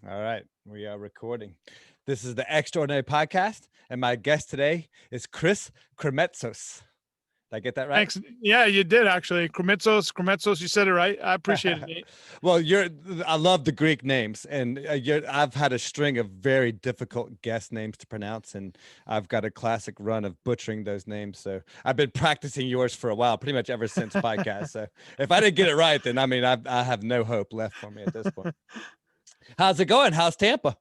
All right, we are recording. This is the Extraordinary Podcast, and my guest today is Chris Krimitsos. Did I get that right? Thanks. Yeah, you did actually. Krimitsos, you said it right. I appreciate it, Nate. Well, I love the Greek names, and I've had a string of very difficult guest names to pronounce, and I've got a classic run of butchering those names. So I've been practicing yours for a while, pretty much ever since podcast. So if I didn't get it right, then I mean I have no hope left for me at this point. How's it going? How's Tampa?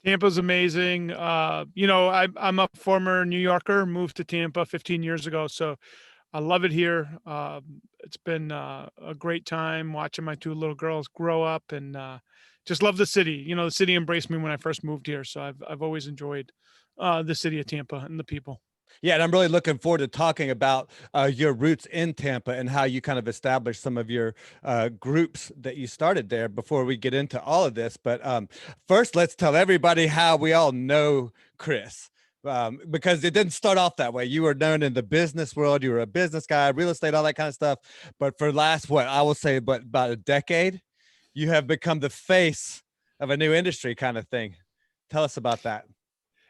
Tampa's amazing. I'm a former New Yorker, moved to Tampa 15 years ago, so I love it here. It's been a great time watching my two little girls grow up, and just love the city. The city embraced me when I first moved here, so I've always enjoyed the city of Tampa and the people. Yeah, and I'm really looking forward to talking about your roots in Tampa and how you kind of established some of your groups that you started there before we get into all of this. But first, let's tell everybody how we all know Chris. Because it didn't start off that way. You were known in the business world. You were a business guy, real estate, all that kind of stuff. But for last, what I will say, but about a decade, you have become the face of a new industry kind of thing. Tell us about that.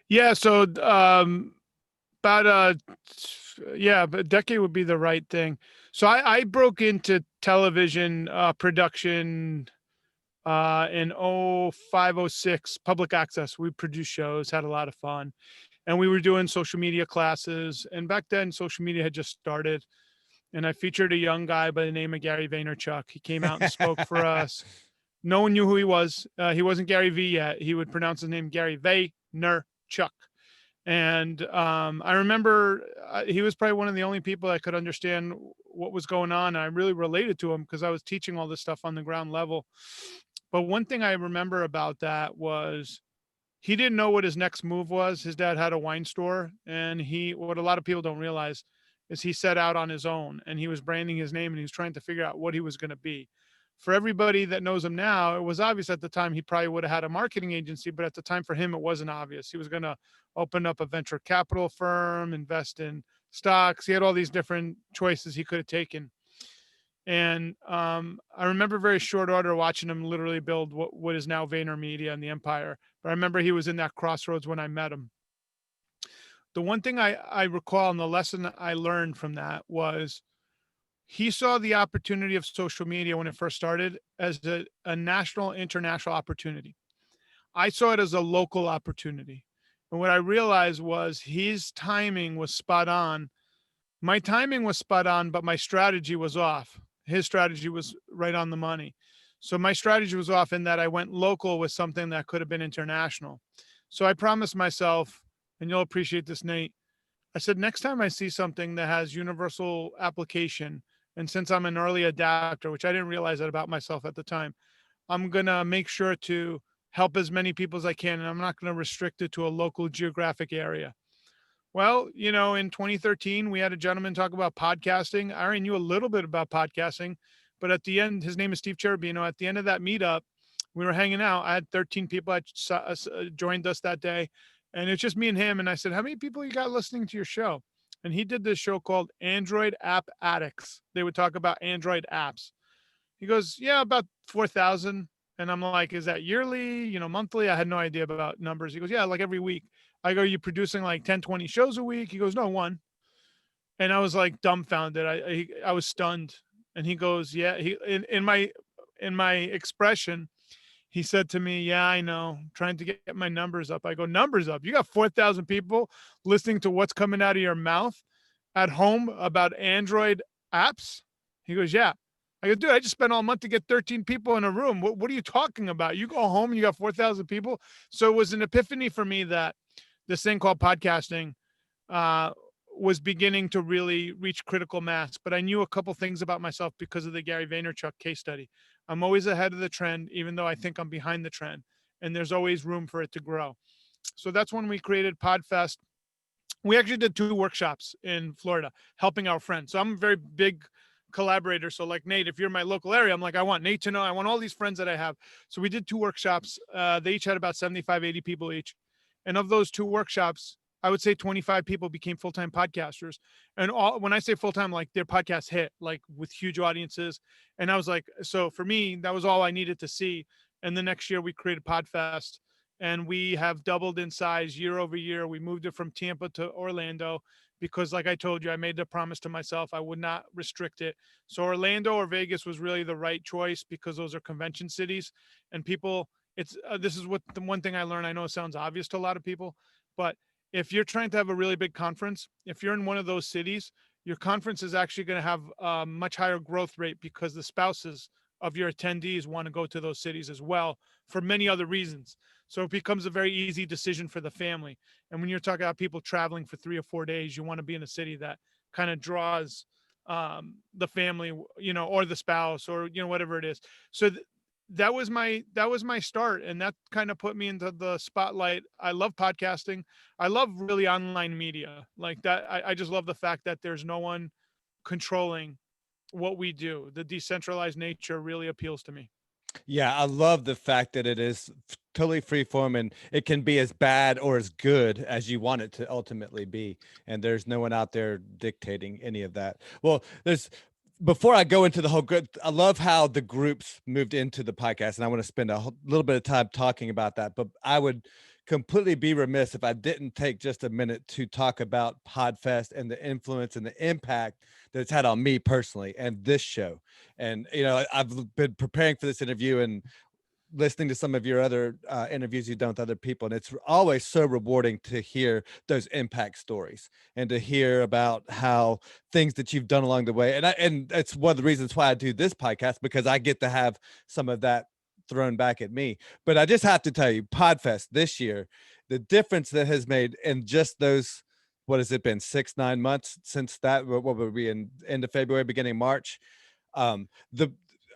Yeah, so about but a decade would be the right thing. So I broke into television production in 05, 06, public access. We produced shows, had a lot of fun, and we were doing social media classes. And back then, social media had just started, and I featured a young guy by the name of Gary Vaynerchuk. He came out and spoke for us. No one knew who he was. He wasn't Gary V yet. He would pronounce his name Gary Vaynerchuk. And I remember he was probably one of the only people that could understand what was going on. I really related to him because I was teaching all this stuff on the ground level. But one thing I remember about that was he didn't know what his next move was. His dad had a wine store, and what a lot of people don't realize is he set out on his own, and he was branding his name, and he was trying to figure out what he was going to be. For everybody that knows him now, it was obvious at the time he probably would have had a marketing agency, but at the time for him, it wasn't obvious. He was going to open up a venture capital firm, invest in stocks. He had all these different choices he could have taken. And I remember very short order watching him literally build what is now VaynerMedia and the empire. But I remember he was in that crossroads when I met him. The one thing I recall and the lesson I learned from that was he saw the opportunity of social media when it first started as a national, international opportunity. I saw it as a local opportunity. And what I realized was his timing was spot on. My timing was spot on, but my strategy was off. His strategy was right on the money. So my strategy was off in that I went local with something that could have been international. So I promised myself, and you'll appreciate this, Nate. I said, next time I see something that has universal application, and since I'm an early adapter, which I didn't realize that about myself at the time, I'm going to make sure to help as many people as I can. And I'm not going to restrict it to a local geographic area. Well, in 2013, we had a gentleman talk about podcasting. I already knew a little bit about podcasting, but at the end, his name is Steve Cherubino. At the end of that meetup, we were hanging out. I had 13 people that joined us that day, and it's just me and him. And I said, how many people you got listening to your show? And he did this show called Android App Addicts. They would talk about Android apps. He goes, yeah, about 4,000. And I'm like, is that yearly, monthly? I had no idea about numbers. He goes, yeah, like every week. I go, are you producing like 10, 20 shows a week? He goes, no, one. And I was like dumbfounded. I was stunned. And he goes, yeah. In my expression, he said to me, yeah, I know, trying to get my numbers up. I go, numbers up? You got 4,000 people listening to what's coming out of your mouth at home about Android apps? He goes, yeah. I go, dude, I just spent all month to get 13 people in a room. What are you talking about? You go home and you got 4,000 people. So it was an epiphany for me that this thing called podcasting was beginning to really reach critical mass. But I knew a couple things about myself because of the Gary Vaynerchuk case study. I'm always ahead of the trend, even though I think I'm behind the trend. And there's always room for it to grow. So that's when we created Podfest. We actually did 2 workshops in Florida, helping our friends. So I'm a very big collaborator. So like Nate, if you're in my local area, I'm like, I want Nate to know, I want all these friends that I have. So we did 2 workshops. They each had about 75, 80 people each. And of those 2 workshops, I would say 25 people became full-time podcasters. And when I say full-time, like their podcast hit, like with huge audiences. And I was like, so for me, that was all I needed to see. And the next year we created Podfest, and we have doubled in size year over year. We moved it from Tampa to Orlando because, like I told you, I made the promise to myself I would not restrict it. So Orlando or Vegas was really the right choice because those are convention cities, and people. It's this is what the one thing I learned. I know it sounds obvious to a lot of people, but if you're trying to have a really big conference, if you're in one of those cities, your conference is actually going to have a much higher growth rate because the spouses of your attendees want to go to those cities as well for many other reasons. So it becomes a very easy decision for the family. And when you're talking about people traveling for 3 or 4 days, you want to be in a city that kind of draws the family, or the spouse, or whatever it is. So that was my start, and that kind of put me into the spotlight. I love podcasting. I love really online media like that. I just love the fact that there's no one controlling what we do. The decentralized nature really appeals to me. Yeah, I love the fact that it is totally freeform and it can be as bad or as good as you want it to ultimately be. And there's no one out there dictating any of that. Well, before I go into the whole good, I love how the groups moved into the podcast, and I want to spend a little bit of time talking about that. But I would completely be remiss if I didn't take just a minute to talk about Podfest and the influence and the impact that it's had on me personally and this show. And I've been preparing for this interview and listening to some of your other interviews you've done with other people, and it's always so rewarding to hear those impact stories and to hear about how things that you've done along the way. And that's one of the reasons why I do this podcast, because I get to have some of that thrown back at me. But I just have to tell you, Podfest this year, the difference that has made in just those, what has it been, 6-9 months since that, what would be in end of February, beginning March. The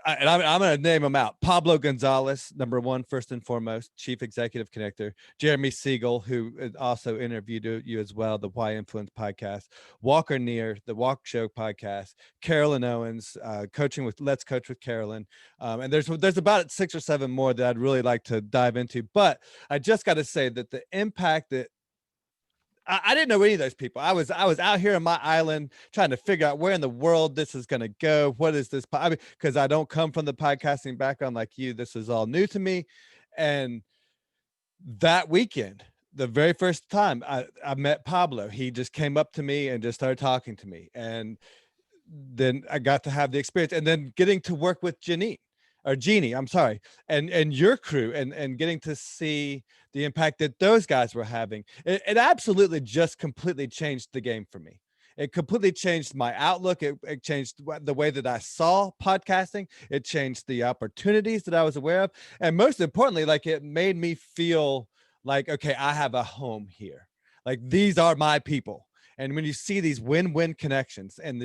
and I'm going to name them out. Pablo Gonzalez, number one, first and foremost, chief executive connector. Jeremy Siegel, who also interviewed you as well, the Why Influence podcast. Walker Neer, the Walk Show podcast. Carolyn Owens, coaching with Let's Coach with Carolyn. And there's about 6 or 7 more that I'd really like to dive into. But I just got to say that the impact that I didn't know any of those people. I was out here on my island trying to figure out where in the world this is going to go. What is this? I mean, because I don't come from the podcasting background like you. This is all new to me. And that weekend, the very first time I met Pablo, he just came up to me and just started talking to me. And then I got to have the experience, and then getting to work with Jeannie, I'm sorry, and your crew, and getting to see the impact that those guys were having. It absolutely just completely changed the game for me. It completely changed my outlook. It changed the way that I saw podcasting. It changed the opportunities that I was aware of. And most importantly, like, it made me feel like, okay, I have a home here. Like, these are my people. And when you see these win-win connections and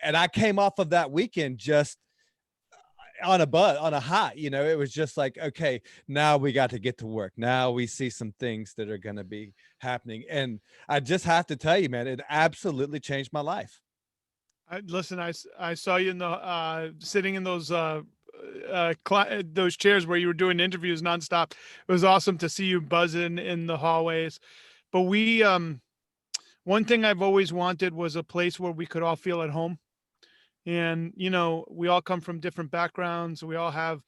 I came off of that weekend just on a high, it was just like, okay, now we got to get to work. Now we see some things that are going to be happening. And I just have to tell you, man, it absolutely changed my life. Listen, I saw you in the sitting in those those chairs where you were doing interviews nonstop. It was awesome to see you buzzing in the hallways. But one thing I've always wanted was a place where we could all feel at home. And we all come from different backgrounds. We all have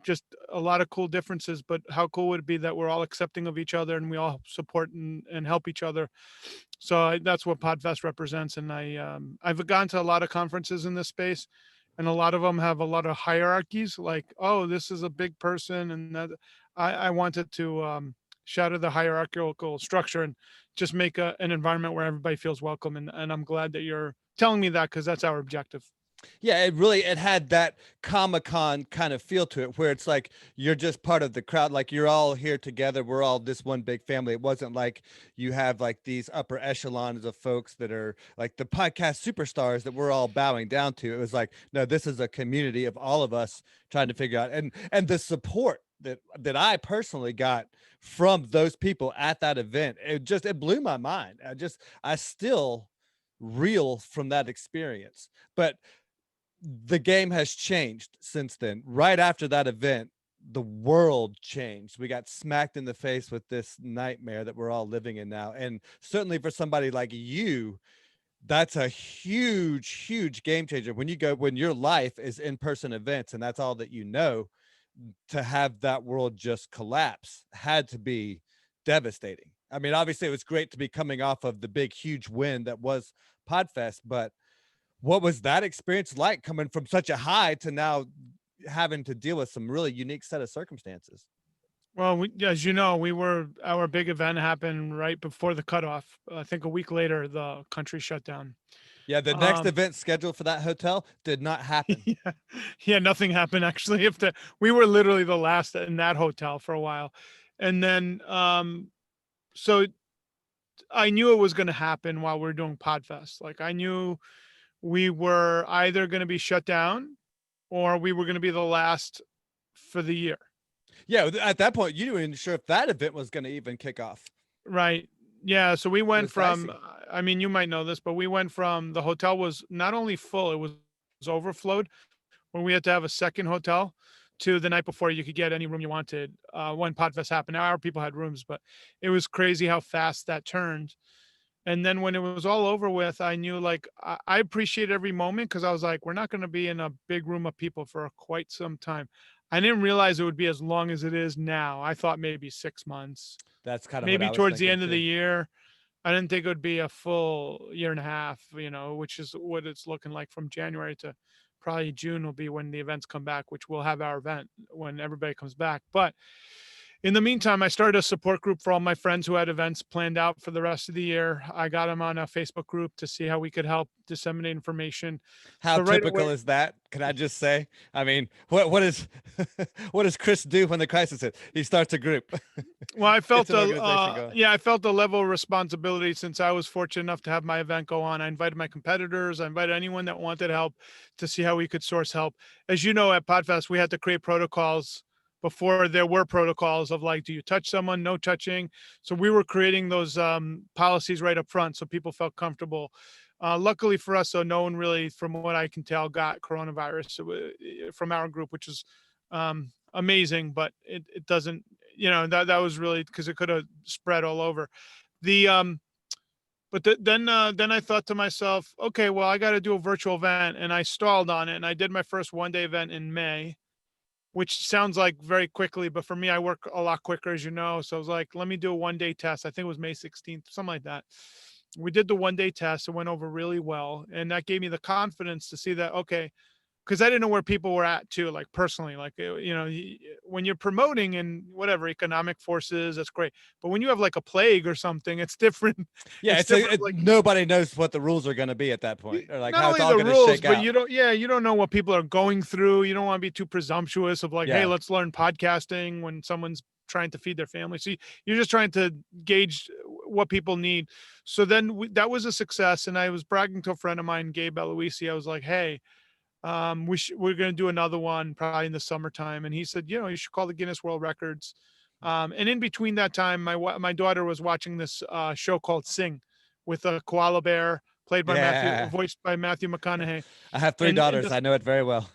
just a lot of cool differences, but how cool would it be that we're all accepting of each other and we all support and help each other. So that's what Podfest represents. And I've gone to a lot of conferences in this space, and a lot of them have a lot of hierarchies, like, oh, this is a big person. And that I wanted to shatter the hierarchical structure and just make an environment where everybody feels welcome. And I'm glad that you're telling me that, because that's our objective. Yeah, it had that Comic-Con kind of feel to it, where it's like you're just part of the crowd, like you're all here together, we're all this one big family. It wasn't like you have like these upper echelons of folks that are like the podcast superstars that we're all bowing down to. It was like, no, this is a community of all of us trying to figure out, and the support that I personally got from those people at that event, it blew my mind. I still reel from that experience. But the game has changed since then. Right after that event, the world changed. We got smacked in the face with this nightmare that we're all living in now. And certainly for somebody like you, that's a huge game changer. When your life is in-person events and that's all that to have that world just collapse had to be devastating. I mean, obviously, it was great to be coming off of the big, huge win that was Podfest, but what was that experience like coming from such a high to now having to deal with some really unique set of circumstances? Well, as you know, our big event happened right before the cutoff. I think a week later, the country shut down. Yeah, the next Um, event scheduled for that hotel did not happen. yeah, yeah, nothing happened actually. If the We were literally the last in that hotel for a while, and then so I knew it was going to happen while we were doing Podfest. Like I knew we were either going to be shut down or we were going to be the last for the year. Yeah, at that point, you weren't even sure if that event was going to even kick off. Right. Yeah. So we It went was from, dicey. I mean, you might know this, but we went from the hotel was not only full, it was overflowed when we had to have a second hotel to the night before you could get any room you wanted when Podfest happened. Now our people had rooms, but it was crazy how fast that turned. And then when it was all over with, I knew like I appreciate every moment because I was like, we're not going to be in a big room of people for quite some time. I didn't realize it would be as long as it is now. I thought maybe 6 months, That's kind of what maybe I was towards the thinking end of the too. year. I didn't think it would be a full year and a half, which is what it's looking like from January to probably June will be when the events come back, which we'll have our event when everybody comes back. But in the meantime, I started a support group for all my friends who had events planned out for the rest of the year. I got them on a Facebook group to see how we could help disseminate information. How So right typical away, is that? Can I just say? I mean, what is what does Chris do when the crisis hits? He starts a group, well, gets an organization going. I felt a level of responsibility since I was fortunate enough to have my event go on. I invited my competitors. I invited anyone that wanted help to see how we could source help. As you know, at Podfest, we had to create protocols before there were protocols of like, do you touch someone? No touching. So we were creating those policies right up front so people felt comfortable. Luckily for us, so no one really, from what I can tell, got coronavirus from our group, which is amazing, but it doesn't, that was really because it could have spread all over. The but then I thought to myself, okay, well, I got to do a virtual event, and I stalled on it, and I did my first 1 day event in May, which sounds like very quickly, but for me, I work a lot quicker, as you know. So I was like, let me do a 1 day test. I think it was May 16th, something like that. We did the 1 day test. It went over really well. And that gave me the confidence to see that, okay, because I didn't know where people were at too, like personally, like, when you're promoting and whatever economic forces, that's great. But when you have like a plague or something, it's different. Yeah, It's it's different. Like nobody knows what the rules are going to be at that point, or like not how it's only all the going to rules, shake but out. you don't know what people are going through. You don't want to be too presumptuous of like, hey, Yeah, let's learn podcasting when someone's trying to feed their family. So you're just trying to gauge what people need. So then that was a success. And I was bragging to a friend of mine, Gabe Eloisi. I was like, hey, we're going to do another one probably in the summertime. And he said, you should call the Guinness World Records. And in between that time, my daughter was watching this show called Sing with a koala bear yeah. voiced by Matthew McConaughey. I have three And daughters. I know it very well.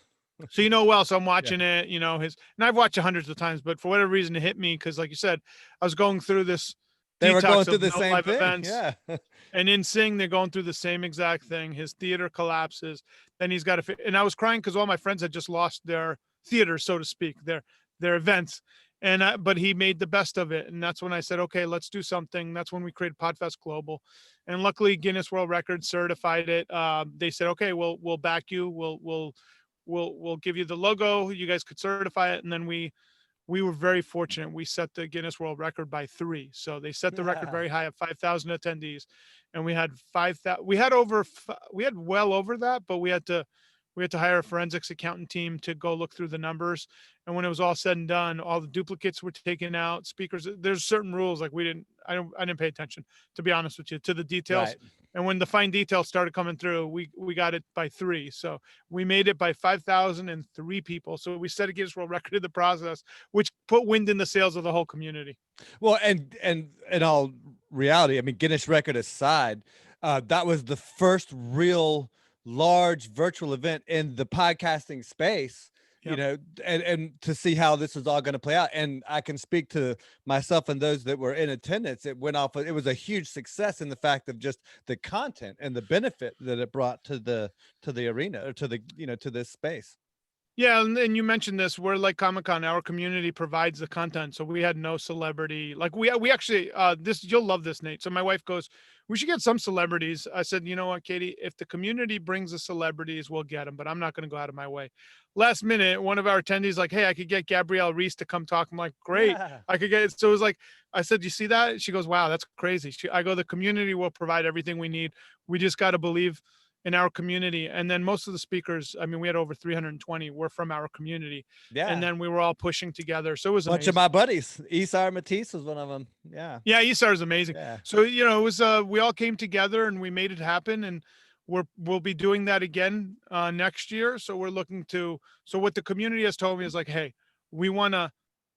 so well, so I'm Yeah, watching it, and I've watched it hundreds of times, but for whatever reason it hit me because like you said, I was going through this they were going detox through of the no same live thing. events. Yeah, And in Sing, they're going through the same exact thing. His theater collapses. Then he's got to, and I was crying because all my friends had just lost their theater, so to speak, their events. And but he made the best of it, and that's when I said, okay, let's do something. That's when we created Podfest Global, and luckily Guinness World Records certified it. They said, okay, we'll back you. We'll give you the logo. You guys could certify it, and then we were very fortunate. We set the Guinness World Record by 3. So they set the record yeah. very high at 5,000 attendees, and we had 5,000. We had well over that, but we had to hire a forensics accountant team to go look through the numbers. And when it was all said and done, all the duplicates were taken out. Speakers, there's certain rules like I didn't pay attention, to be honest with you, to the details. Right. And when the fine details started coming through, we got it by 3. So we made it by 5,003 people. So we set a Guinness World Record in the process, which put wind in the sails of the whole community. Well, and in all reality, I mean, Guinness record aside, that was the first real large virtual event in the podcasting space, Yep. and to see how this is all going to play out. And I can speak to myself and those that were in attendance. It went off. It was a huge success in the fact of just the content and the benefit that it brought to the arena or to the to this space. Yeah, and you mentioned this. We're like Comic-Con. Our community provides the content, so we had no celebrity. Like we actually this you'll love this, Nate. So my wife goes, "We should get some celebrities." I said, "You know what, Katie? If the community brings the celebrities, we'll get them. But I'm not going to go out of my way." Last minute, one of our attendees like, "Hey, I could get Gabrielle Reese to come talk." I'm like, "Great, I could get." So it was like, I said, "You see that?" She goes, "Wow, that's crazy." I go, "The community will provide everything we need. We just got to believe." In our community. And then most of the speakers, I mean, we had over 320 were from our community. And Yeah. then we were all pushing together. So it was Bunch of amazing. my buddies. Isar Matisse was one of them. Yeah. Yeah, ESAR is amazing. Yeah. So, it was we all came together and we made it happen. And we'll be doing that again next year. So we're looking to so what the community has told me is like, hey, we want to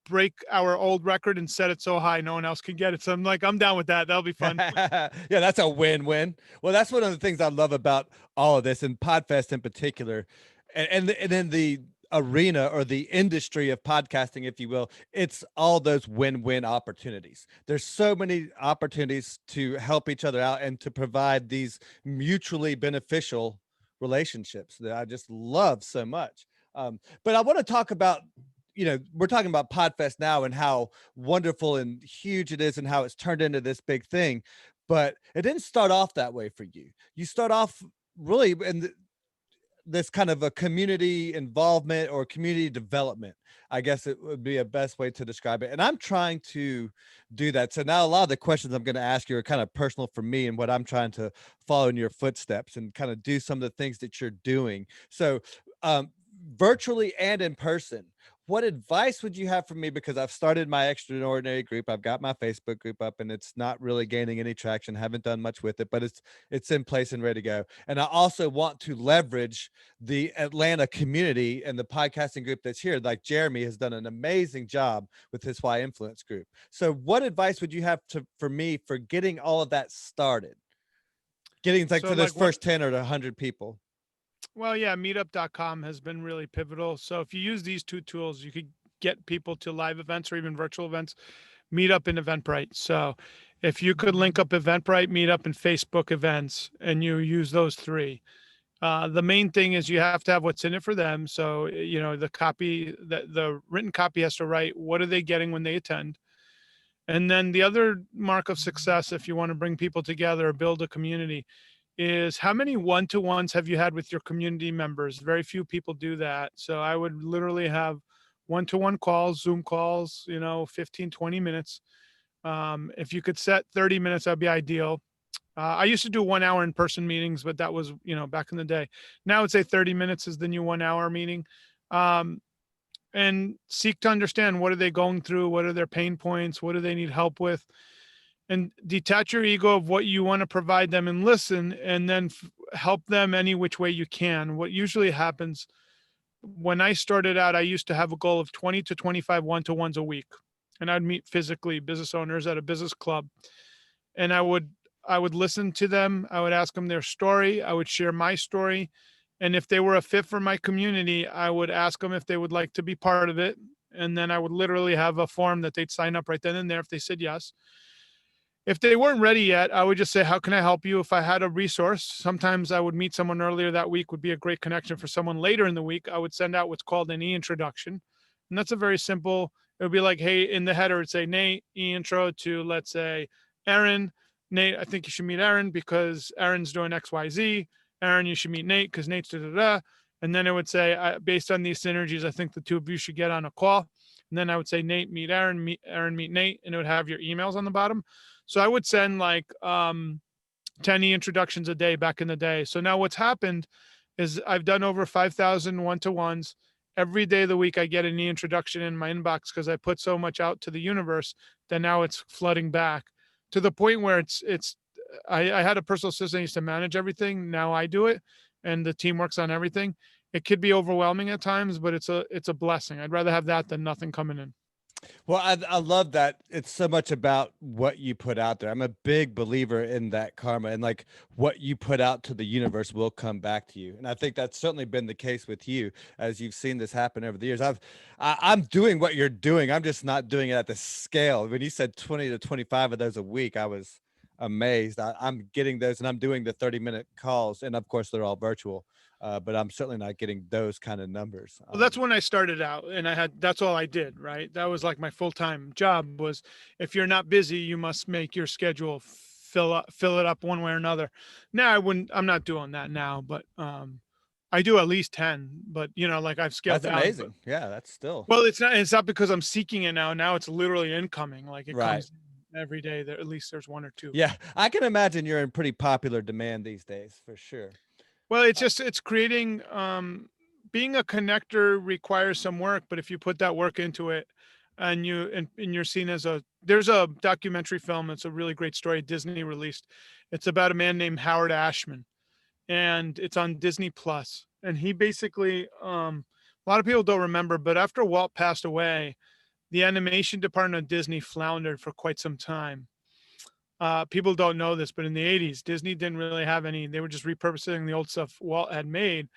break our old record and set it so high no one else can get it. So I'm like, I'm down with that. That'll be fun. Yeah, that's a win-win. Well, that's one of the things I love about all of this, and Podfest in particular, and then the arena or the industry of podcasting, if you will. It's all those win-win opportunities. There's so many opportunities to help each other out and to provide these mutually beneficial relationships that I just love so much. But I want to talk about, we're talking about Podfest now and how wonderful and huge it is and how it's turned into this big thing. But it didn't start off that way for you. You start off really in this kind of a community involvement or community development. I guess it would be a best way to describe it. And I'm trying to do that. So now a lot of the questions I'm going to ask you are kind of personal for me and what I'm trying to follow in your footsteps and kind of do some of the things that you're doing. So, virtually and in person, what advice would you have for me? Because I've started my extraordinary group. I've got my Facebook group up and it's not really gaining any traction. Haven't done much with it, but it's in place and ready to go. And I also want to leverage the Atlanta community and the podcasting group that's here. Like Jeremy has done an amazing job with his Why Influence group. So what advice would you have for me for getting all of that started? Getting like So to those like what first 10 or 100 people. well, yeah, meetup.com has been really pivotal. So if you use these two tools, you could get people to live events or even virtual events, Meetup and Eventbrite. So if you could link up Eventbrite, Meetup, and Facebook events, and you use those three, the main thing is you have to have what's in it for them. So the copy that the written copy has to write what are they getting when they attend, and then the other mark of success, if you want to bring people together, build a community, is how many one-to-ones have you had with your community members? Very few people do that. So I would literally have one-to-one calls, Zoom calls, 15, 20 minutes. If you could set 30 minutes, that'd be ideal. I used to do 1 hour in-person meetings, but that was, back in the day. Now I would say 30 minutes is the new 1 hour meeting. Um, and seek to understand what are they going through? What are their pain points? What do they need help with? And detach your ego of what you want to provide them and listen, and then help them any which way you can. What usually happens when I started out, I used to have a goal of 20 to 25 one-to-ones a week. And I'd meet physically business owners at a business club. And I would listen to them. I would ask them their story. I would share my story. And if they were a fit for my community, I would ask them if they would like to be part of it. And then I would literally have a form that they'd sign up right then and there if they said yes. If they weren't ready yet, I would just say, how can I help you? If I had a resource, sometimes I would meet someone earlier that week, would be a great connection for someone later in the week. I would send out what's called an e-introduction. And that's a very simple, it would be like, hey, in the header, it'd say, Nate, e-intro to, let's say, Aaron. Nate, I think you should meet Aaron because Aaron's doing XYZ. Aaron, you should meet Nate because Nate's da da da. And then it would say, based on these synergies, I think the two of you should get on a call. And then I would say, Nate, meet Aaron, Aaron, meet Nate. And it would have your emails on the bottom. So I would send like 10 introductions a day back in the day. So now what's happened is I've done over 5,000 one-to-ones. Every day of the week, I get an introduction in my inbox because I put so much out to the universe that now it's flooding back to the point where I had a personal assistant used to manage everything. Now I do it and the team works on everything. It could be overwhelming at times, but it's a blessing. I'd rather have that than nothing coming in. Well, I love that it's so much about what you put out there. I'm a big believer in that karma and like what you put out to the universe will come back to you. And I think that's certainly been the case with you as you've seen this happen over the years. I'm doing what you're doing. I'm just not doing it at the scale. When you said 20 to 25 of those a week, I was amazed. I'm getting those and I'm doing the 30-minute calls. And of course, they're all virtual. but I'm certainly not getting those kind of numbers. Well, that's when I started out, and that's all I did, right? That was like my full-time job was, if you're not busy, you must make your schedule fill it up one way or another. Now I'm not doing that now, but I do at least 10, but like I've scaled That's down. But amazing. Yeah, that's still well, it's not because I'm seeking it now. Now it's literally incoming. Like it right. comes every day. There at least there's one or two. Yeah, I can imagine you're in pretty popular demand these days for sure. Well, it's creating being a connector requires some work, but if you put that work into it and you're seen as there's a documentary film, it's a really great story Disney released. It's about a man named Howard Ashman, and it's on Disney Plus. And he basically a lot of people don't remember, but after Walt passed away, the animation department of Disney floundered for quite some time. People don't know this, but in the 80s, Disney didn't really have any. They were just repurposing the old stuff Walt had made,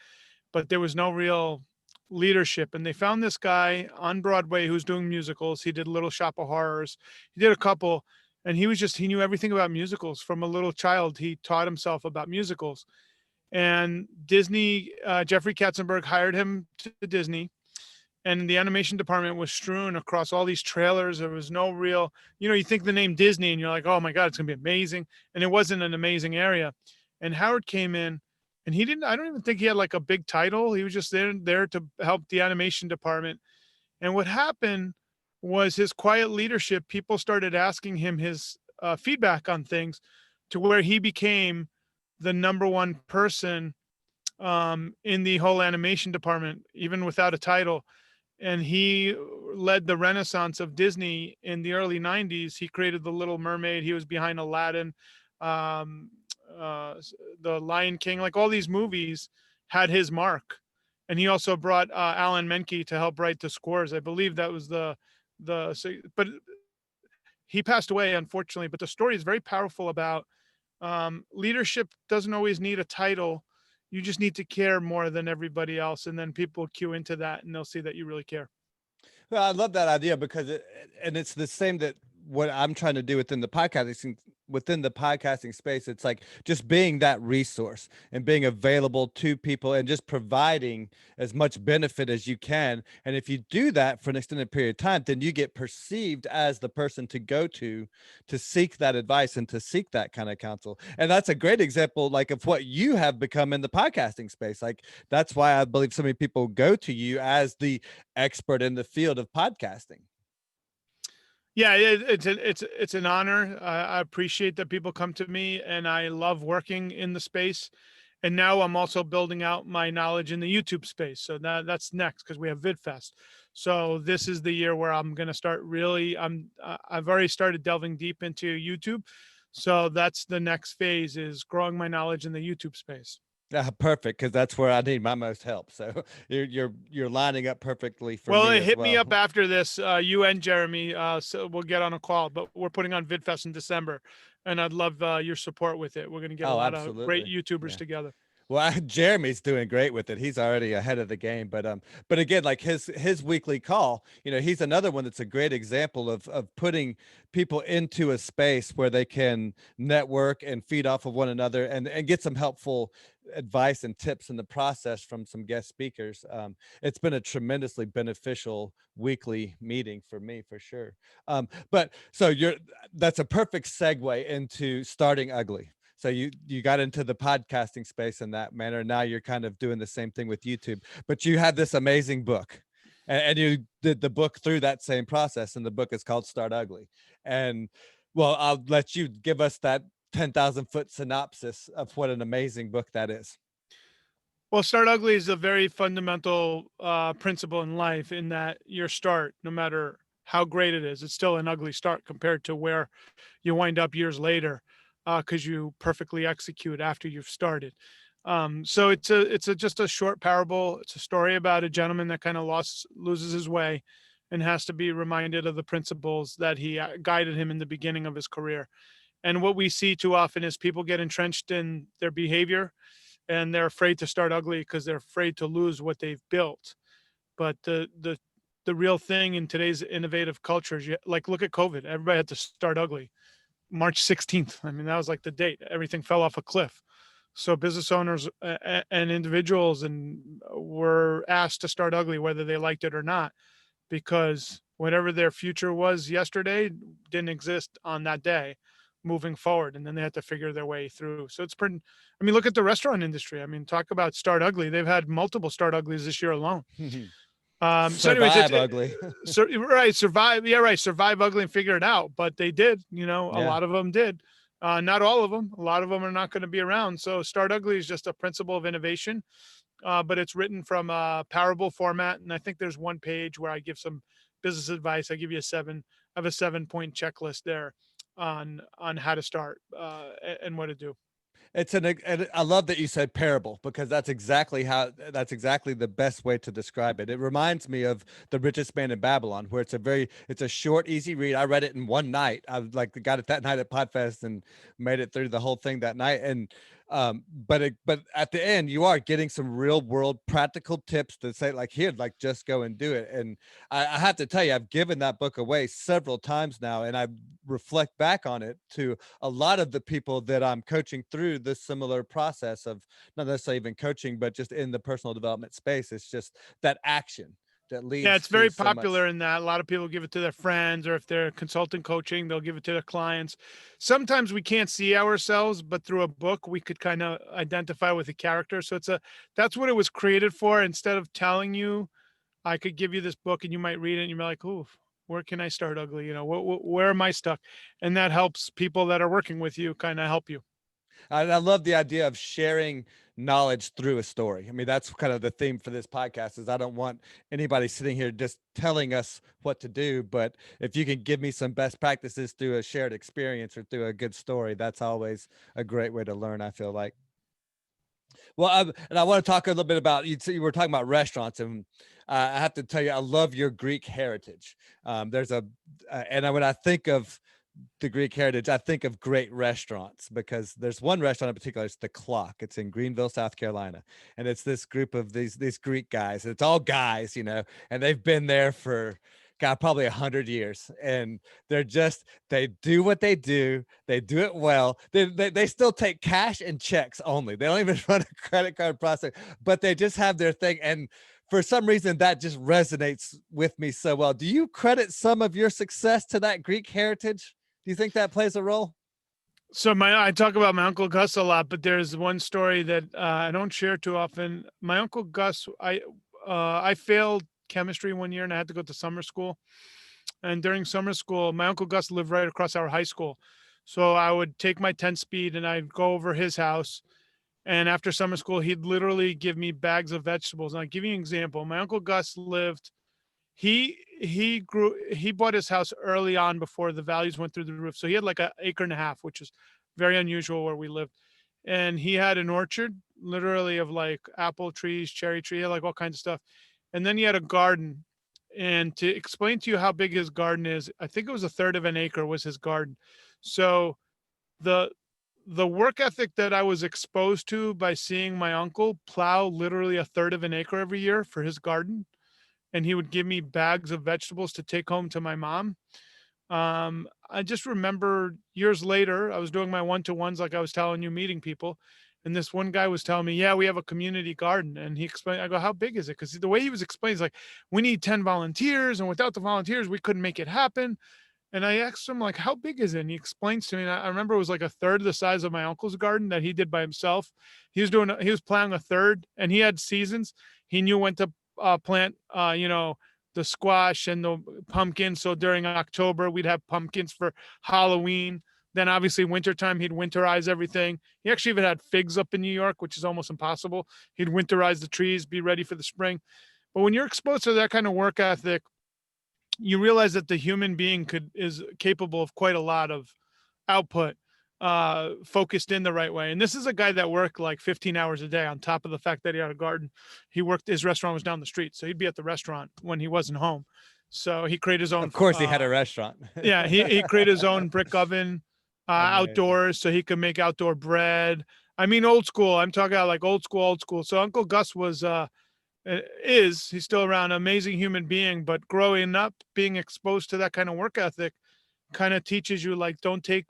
but there was no real leadership. And they found this guy on Broadway who's doing musicals. He did Little Shop of Horrors. He did a couple, and he knew everything about musicals from a little child. He taught himself about musicals. And Disney, Jeffrey Katzenberg hired him to Disney, and the animation department was strewn across all these trailers. There was no real, you think the name Disney and you're like, oh my God, it's gonna be amazing. And it wasn't an amazing area. And Howard came in, and I don't even think he had like a big title. He was just there to help the animation department. And what happened was his quiet leadership, people started asking him his feedback on things, to where he became the number one person in the whole animation department, even without a title. And he led the renaissance of Disney in the early 90s. He created The Little Mermaid. He was behind Aladdin, um, The Lion King, like all these movies had his mark. And he also brought Alan Menke to help write the scores. I believe that was but he passed away, unfortunately. But the story is very powerful about leadership doesn't always need a title. You just need to care more than everybody else, and then people cue into that, and they'll see that you really care. Well, I love that idea because and it's the same that what I'm trying to do within the podcasting space. It's like just being that resource and being available to people and just providing as much benefit as you can. And if you do that for an extended period of time, then you get perceived as the person to go to seek that advice and to seek that kind of counsel. And that's a great example, like, of what you have become in the podcasting space. Like, that's why I believe so many people go to you as the expert in the field of podcasting. Yeah, it's an honor. I appreciate that people come to me, and I love working in the space. And now I'm also building out my knowledge in the YouTube space. So that's next, because we have VidFest. So this is the year where I'm going to start really. I've already started delving deep into YouTube. So that's the next phase, is growing my knowledge in the YouTube space. Perfect, because that's where I need my most help. So you're lining up perfectly for Well, me as hit me well. up after this, you and Jeremy. So we'll get on a call. But we're putting on VidFest in December, and I'd love your support with it. We're going to get a Oh, lot of great absolutely. YouTubers Yeah. together. Well, Jeremy's doing great with it. He's already ahead of the game. But again, like his weekly call, he's another one that's a great example of putting people into a space where they can network and feed off of one another and get some helpful advice and tips in the process from some guest speakers. It's been a tremendously beneficial weekly meeting for me, for sure. But so that's a perfect segue into Starting Ugly. So you got into the podcasting space in that manner. Now you're kind of doing the same thing with YouTube, but you had this amazing book, and you did the book through that same process. And the book is called Start Ugly. And well, I'll let you give us that 10,000-foot synopsis of what an amazing book that is. Well, Start Ugly is a very fundamental principle in life, in that your start, no matter how great it is, it's still an ugly start compared to where you wind up years later, because you perfectly execute after you've started. So it's just a short parable. It's a story about a gentleman that kind of loses his way, and has to be reminded of the principles that he guided him in the beginning of his career. And what we see too often is people get entrenched in their behavior, and they're afraid to start ugly because they're afraid to lose what they've built. But the real thing in today's innovative culture is, like, look at COVID. Everybody had to start ugly. March 16th. I mean, that was like the date. Everything fell off a cliff. So business owners and individuals and were asked to start ugly, whether they liked it or not, because whatever their future was yesterday didn't exist on that day moving forward. And then they had to figure their way through. So it's pretty, I mean, look at the restaurant industry. I mean, talk about start ugly. They've had multiple start uglies this year alone. So anyways, Survive ugly. right, survive. Yeah, right. Survive ugly and figure it out. But they did, a Yeah. lot of them did. Not all of them. A lot of them are not going to be around. So start ugly is just a principle of innovation, but it's written from a parable format. And I think there's one page where I give some business advice. I give you I have a 7-point checklist there on how to start and what to do. And I love that you said parable, because that's exactly the best way to describe it. It reminds me of The Richest Man in Babylon, where it's a short, easy read. I read it in one night. I like got it that night at Podfest and made it through the whole thing that night. And but at the end, you are getting some real world practical tips to say, like, here, like, just go and do it. And I have to tell you, I've given that book away several times now, and I reflect back on it to a lot of the people that I'm coaching through this similar process of not necessarily even coaching, but just in the personal development space. It's just that action that Yeah, leads it's to very so much. popular in that. A lot of people give it to their friends, or if they're consulting coaching, they'll give it to their clients. Sometimes we can't see ourselves, but through a book, we could kind of identify with a character. So that's what it was created for. Instead of telling you, I could give you this book and you might read it and you're like, "Ooh, where can I start ugly? Where am I stuck?" And that helps people that are working with you kind of help you. I love the idea of sharing knowledge through a story. I mean, that's kind of the theme for this podcast. Is I don't want anybody sitting here just telling us what to do, but if you can give me some best practices through a shared experience or through a good story, that's always a great way to learn, I feel like. Well, and I want to talk a little bit about you. So you were talking about restaurants, and I have to tell you, I love your Greek heritage. There's a, when I think of the Greek heritage, I think of great restaurants, because there's one restaurant in particular. It's the Clock. It's in Greenville, South Carolina, and it's this group of these Greek guys. It's all guys, and they've been there for God, probably 100 years, and they do what they do. They do it well. They still take cash and checks only. They don't even run a credit card process, but they just have their thing. And for some reason, that just resonates with me so well. Do you credit some of your success to that Greek heritage? Do you think that plays a role? So I talk about my uncle Gus a lot, but there's one story that I don't share too often. My uncle Gus, I failed chemistry one year and I had to go to summer school. And during summer school, my uncle Gus lived right across our high school. So I would take my 10 speed and I'd go over his house. And after summer school, he'd literally give me bags of vegetables. And I'll give you an example. My uncle Gus lived, he bought his house early on before the values went through the roof. So he had like an acre and a half, which is very unusual where we lived. And he had an orchard literally of like apple trees, cherry tree, like all kinds of stuff. And then he had a garden. And to explain to you how big his garden is, I think it was a third of an acre was his garden. So the the work ethic that I was exposed to by seeing my uncle plow literally a third of an acre every year for his garden, and he would give me bags of vegetables to take home to my mom. I just remember years later, I was doing my one-to-ones, like I was telling you, meeting people. And this one guy was telling me, yeah, we have a community garden. And he explained, I go, how big is it? Because the way he was explaining is like, we need 10 volunteers. And without the volunteers, we couldn't make it happen. And I asked him, like, how big is it? And he explains to me, and I remember it was like a third the size of my uncle's garden that he did by himself. He was plowing a third, and he had seasons. He knew when to plant, the squash and the pumpkins. So during October, we'd have pumpkins for Halloween. Then obviously wintertime, he'd winterize everything. He actually even had figs up in New York, which is almost impossible. He'd winterize the trees, be ready for the spring. But when you're exposed to that kind of work ethic, you realize that the human being is capable of quite a lot of output focused in the right way. And this is a guy that worked like 15 hours a day on top of the fact that he had a garden. His restaurant was down the street, so he'd be at the restaurant when he wasn't home. So he created his own Of course, he had a restaurant. yeah, he created his own brick oven Amazing. outdoors so he could make outdoor bread. I mean, old school. I'm talking about like old school, old school. So Uncle Gus he's still around, amazing human being, but growing up, being exposed to that kind of work ethic kind of teaches you, like, don't take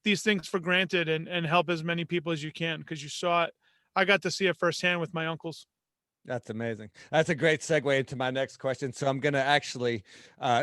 these things for granted and help as many people as you can, because you saw it. I got to see it firsthand with my uncles. That's amazing. That's a great segue into my next question. So I'm going to actually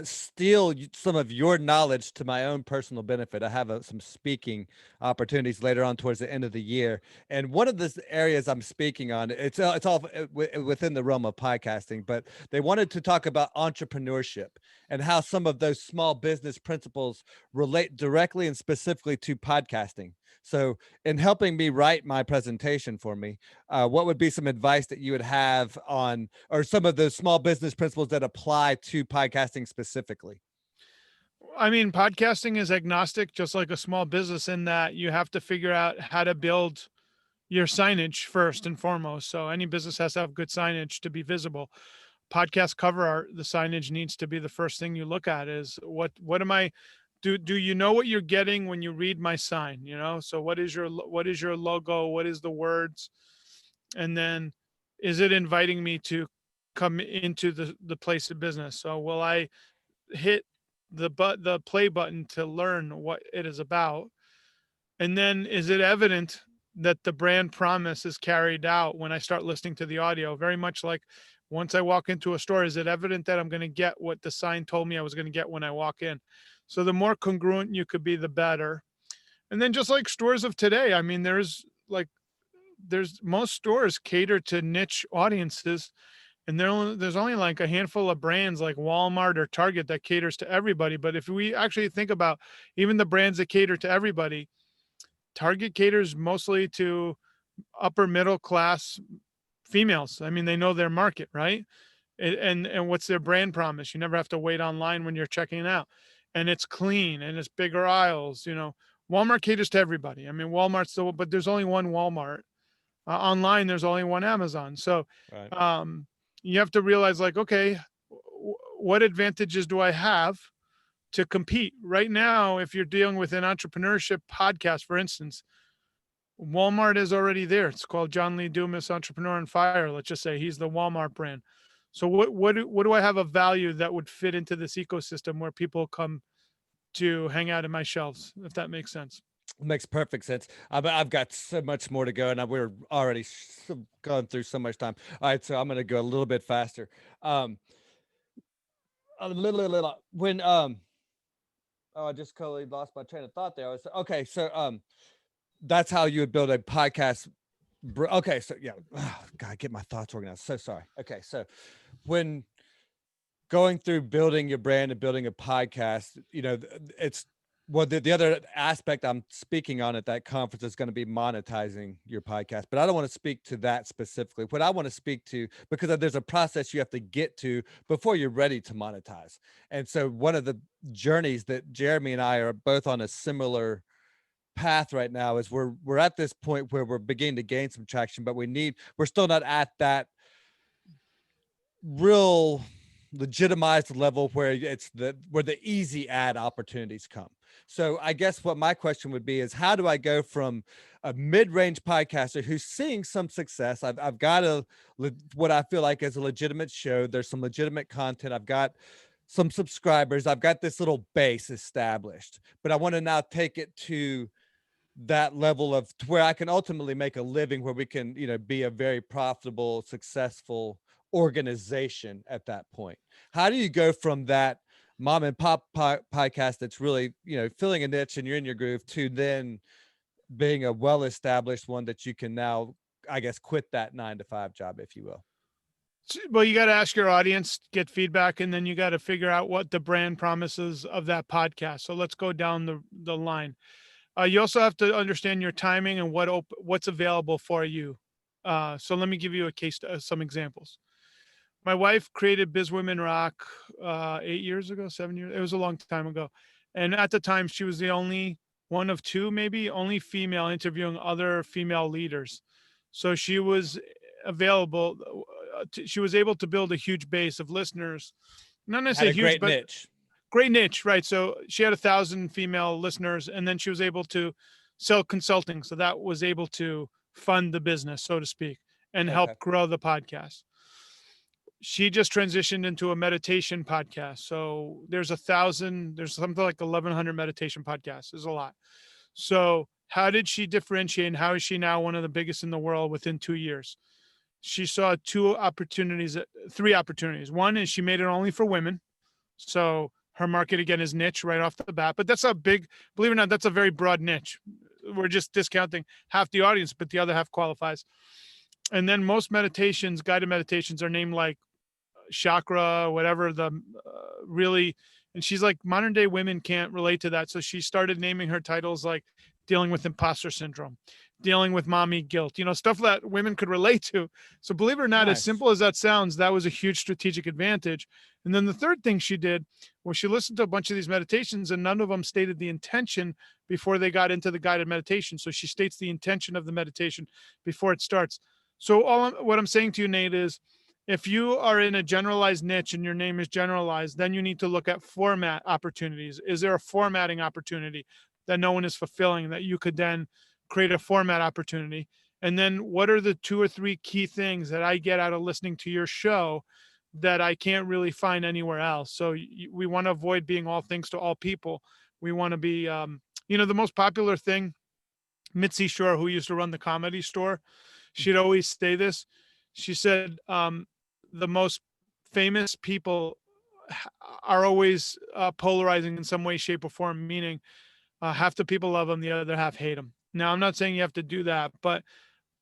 steal some of your knowledge to my own personal benefit. I have some speaking opportunities later on towards the end of the year, and one of the areas I'm speaking on, it's all within the realm of podcasting, but they wanted to talk about entrepreneurship and how some of those small business principles relate directly and specifically to podcasting. So, in helping me write my presentation for me, what would be some advice that you would have on, or some of those small business principles that apply to podcasting specifically? I mean, podcasting is agnostic, just like a small business, in that you have to figure out how to build your signage first and foremost. So any business has to have good signage to be visible. Podcast cover art, the signage needs to be the first thing you look at. Is what am I, do you know what you're getting when you read my sign? You know, so what is your logo? What is the words? And then, is it inviting me to come into the place of business? So will I hit the play button to learn what it is about? And then, is it evident that the brand promise is carried out when I start listening to the audio? Very much like, once I walk into a store, is it evident that I'm going to get what the sign told me I was going to get when I walk in? So the more congruent you could be, the better. And then, just like stores of today, I mean, there's most stores cater to niche audiences, and there's only like a handful of brands like Walmart or Target that caters to everybody. But if we actually think about even the brands that cater to everybody, Target caters mostly to upper middle class females. I mean, they know their market, right? And what's their brand promise? You never have to wait online when you're checking it out, and it's clean and it's bigger aisles. You know, Walmart caters to everybody. I mean, Walmart's the, but there's only one Walmart. Online, there's only one Amazon. So, Right. um, you have to realize, like, okay, what advantages do I have to compete right now? If you're dealing with an entrepreneurship podcast, for instance, Walmart is already there. It's called John Lee Dumas Entrepreneur on Fire. Let's just say he's the Walmart brand. So what do I have of value that would fit into this ecosystem where people come to hang out in my shelves, if that makes sense? Makes perfect sense. I've got so much more to go, and we're already gone through so much time. All right, so I'm going to go a little bit faster. Um, when oh, I just totally lost my train of thought there. I was okay. So that's how you would build a podcast. Okay, so yeah, God, get my thoughts organized. So sorry. Okay, so when going through building your brand and building a podcast, it's well, the other aspect I'm speaking on at that conference is going to be monetizing your podcast. But I don't want to speak to that specifically. What I want to speak to, because there's a process you have to get to before you're ready to monetize. And so one of the journeys that Jeremy and I are both on a similar path right now is we're at this point where we're beginning to gain some traction, but we're still not at that real legitimized level where where the easy ad opportunities come. So I guess what my question would be is, how do I go from a mid-range podcaster who's seeing some success? I've got what I feel like is a legitimate show. There's some legitimate content. I've got some subscribers. I've got this little base established, but I want to now take it to that level of to where I can ultimately make a living, where we can, be a very profitable, successful organization at that point. How do you go from that mom and pop podcast that's really, filling a niche and you're in your groove, to then being a well-established one that you can now, I guess, quit that 9 to 5 job, if you will? Well, you got to ask your audience, get feedback, and then you got to figure out what the brand promises of that podcast. So let's go down the line. You also have to understand your timing and what's available for you. So let me give you some examples. My wife created Biz Women Rock 8 years ago, 7 years. It was a long time ago, and at the time, she was the only one of two, maybe only female, interviewing other female leaders. So she was available. She was able to build a huge base of listeners. Not Had necessarily a huge, great but niche. great niche, right? So she had 1,000 female listeners, and then she was able to sell consulting. So that was able to fund the business, so to speak, and help Okay. grow the podcast. She just transitioned into a meditation podcast. So there's something like 1,100 meditation podcasts. There's a lot. So how did she differentiate, and how is she now one of the biggest in the world within 2 years? She saw three opportunities. One is she made it only for women. So her market again is niche right off the bat, but that's a big, believe it or not, that's a very broad niche. We're just discounting half the audience, but the other half qualifies. And then most meditations, guided meditations, are named like chakra, whatever the really. And she's like, modern day women can't relate to that. So she started naming her titles like dealing with imposter syndrome, dealing with mommy guilt, stuff that women could relate to. So believe it or not, as Nice. simple as that sounds, that was a huge strategic advantage. And then the third thing she did was she listened to a bunch of these meditations, and none of them stated the intention before they got into the guided meditation. So she states the intention of the meditation before it starts. So what I'm saying to you, Nate, is if you are in a generalized niche and your name is generalized, then you need to look at format opportunities. Is there a formatting opportunity that no one is fulfilling that you could then create a format opportunity? And then what are the 2 or 3 key things that I get out of listening to your show that I can't really find anywhere else? So we want to avoid being all things to all people. We want to be, the most popular thing, Mitzi Shore, who used to run the Comedy Store, she'd always say this. She said, the most famous people are always polarizing in some way, shape, or form, meaning half the people love them, the other half hate them. Now, I'm not saying you have to do that, but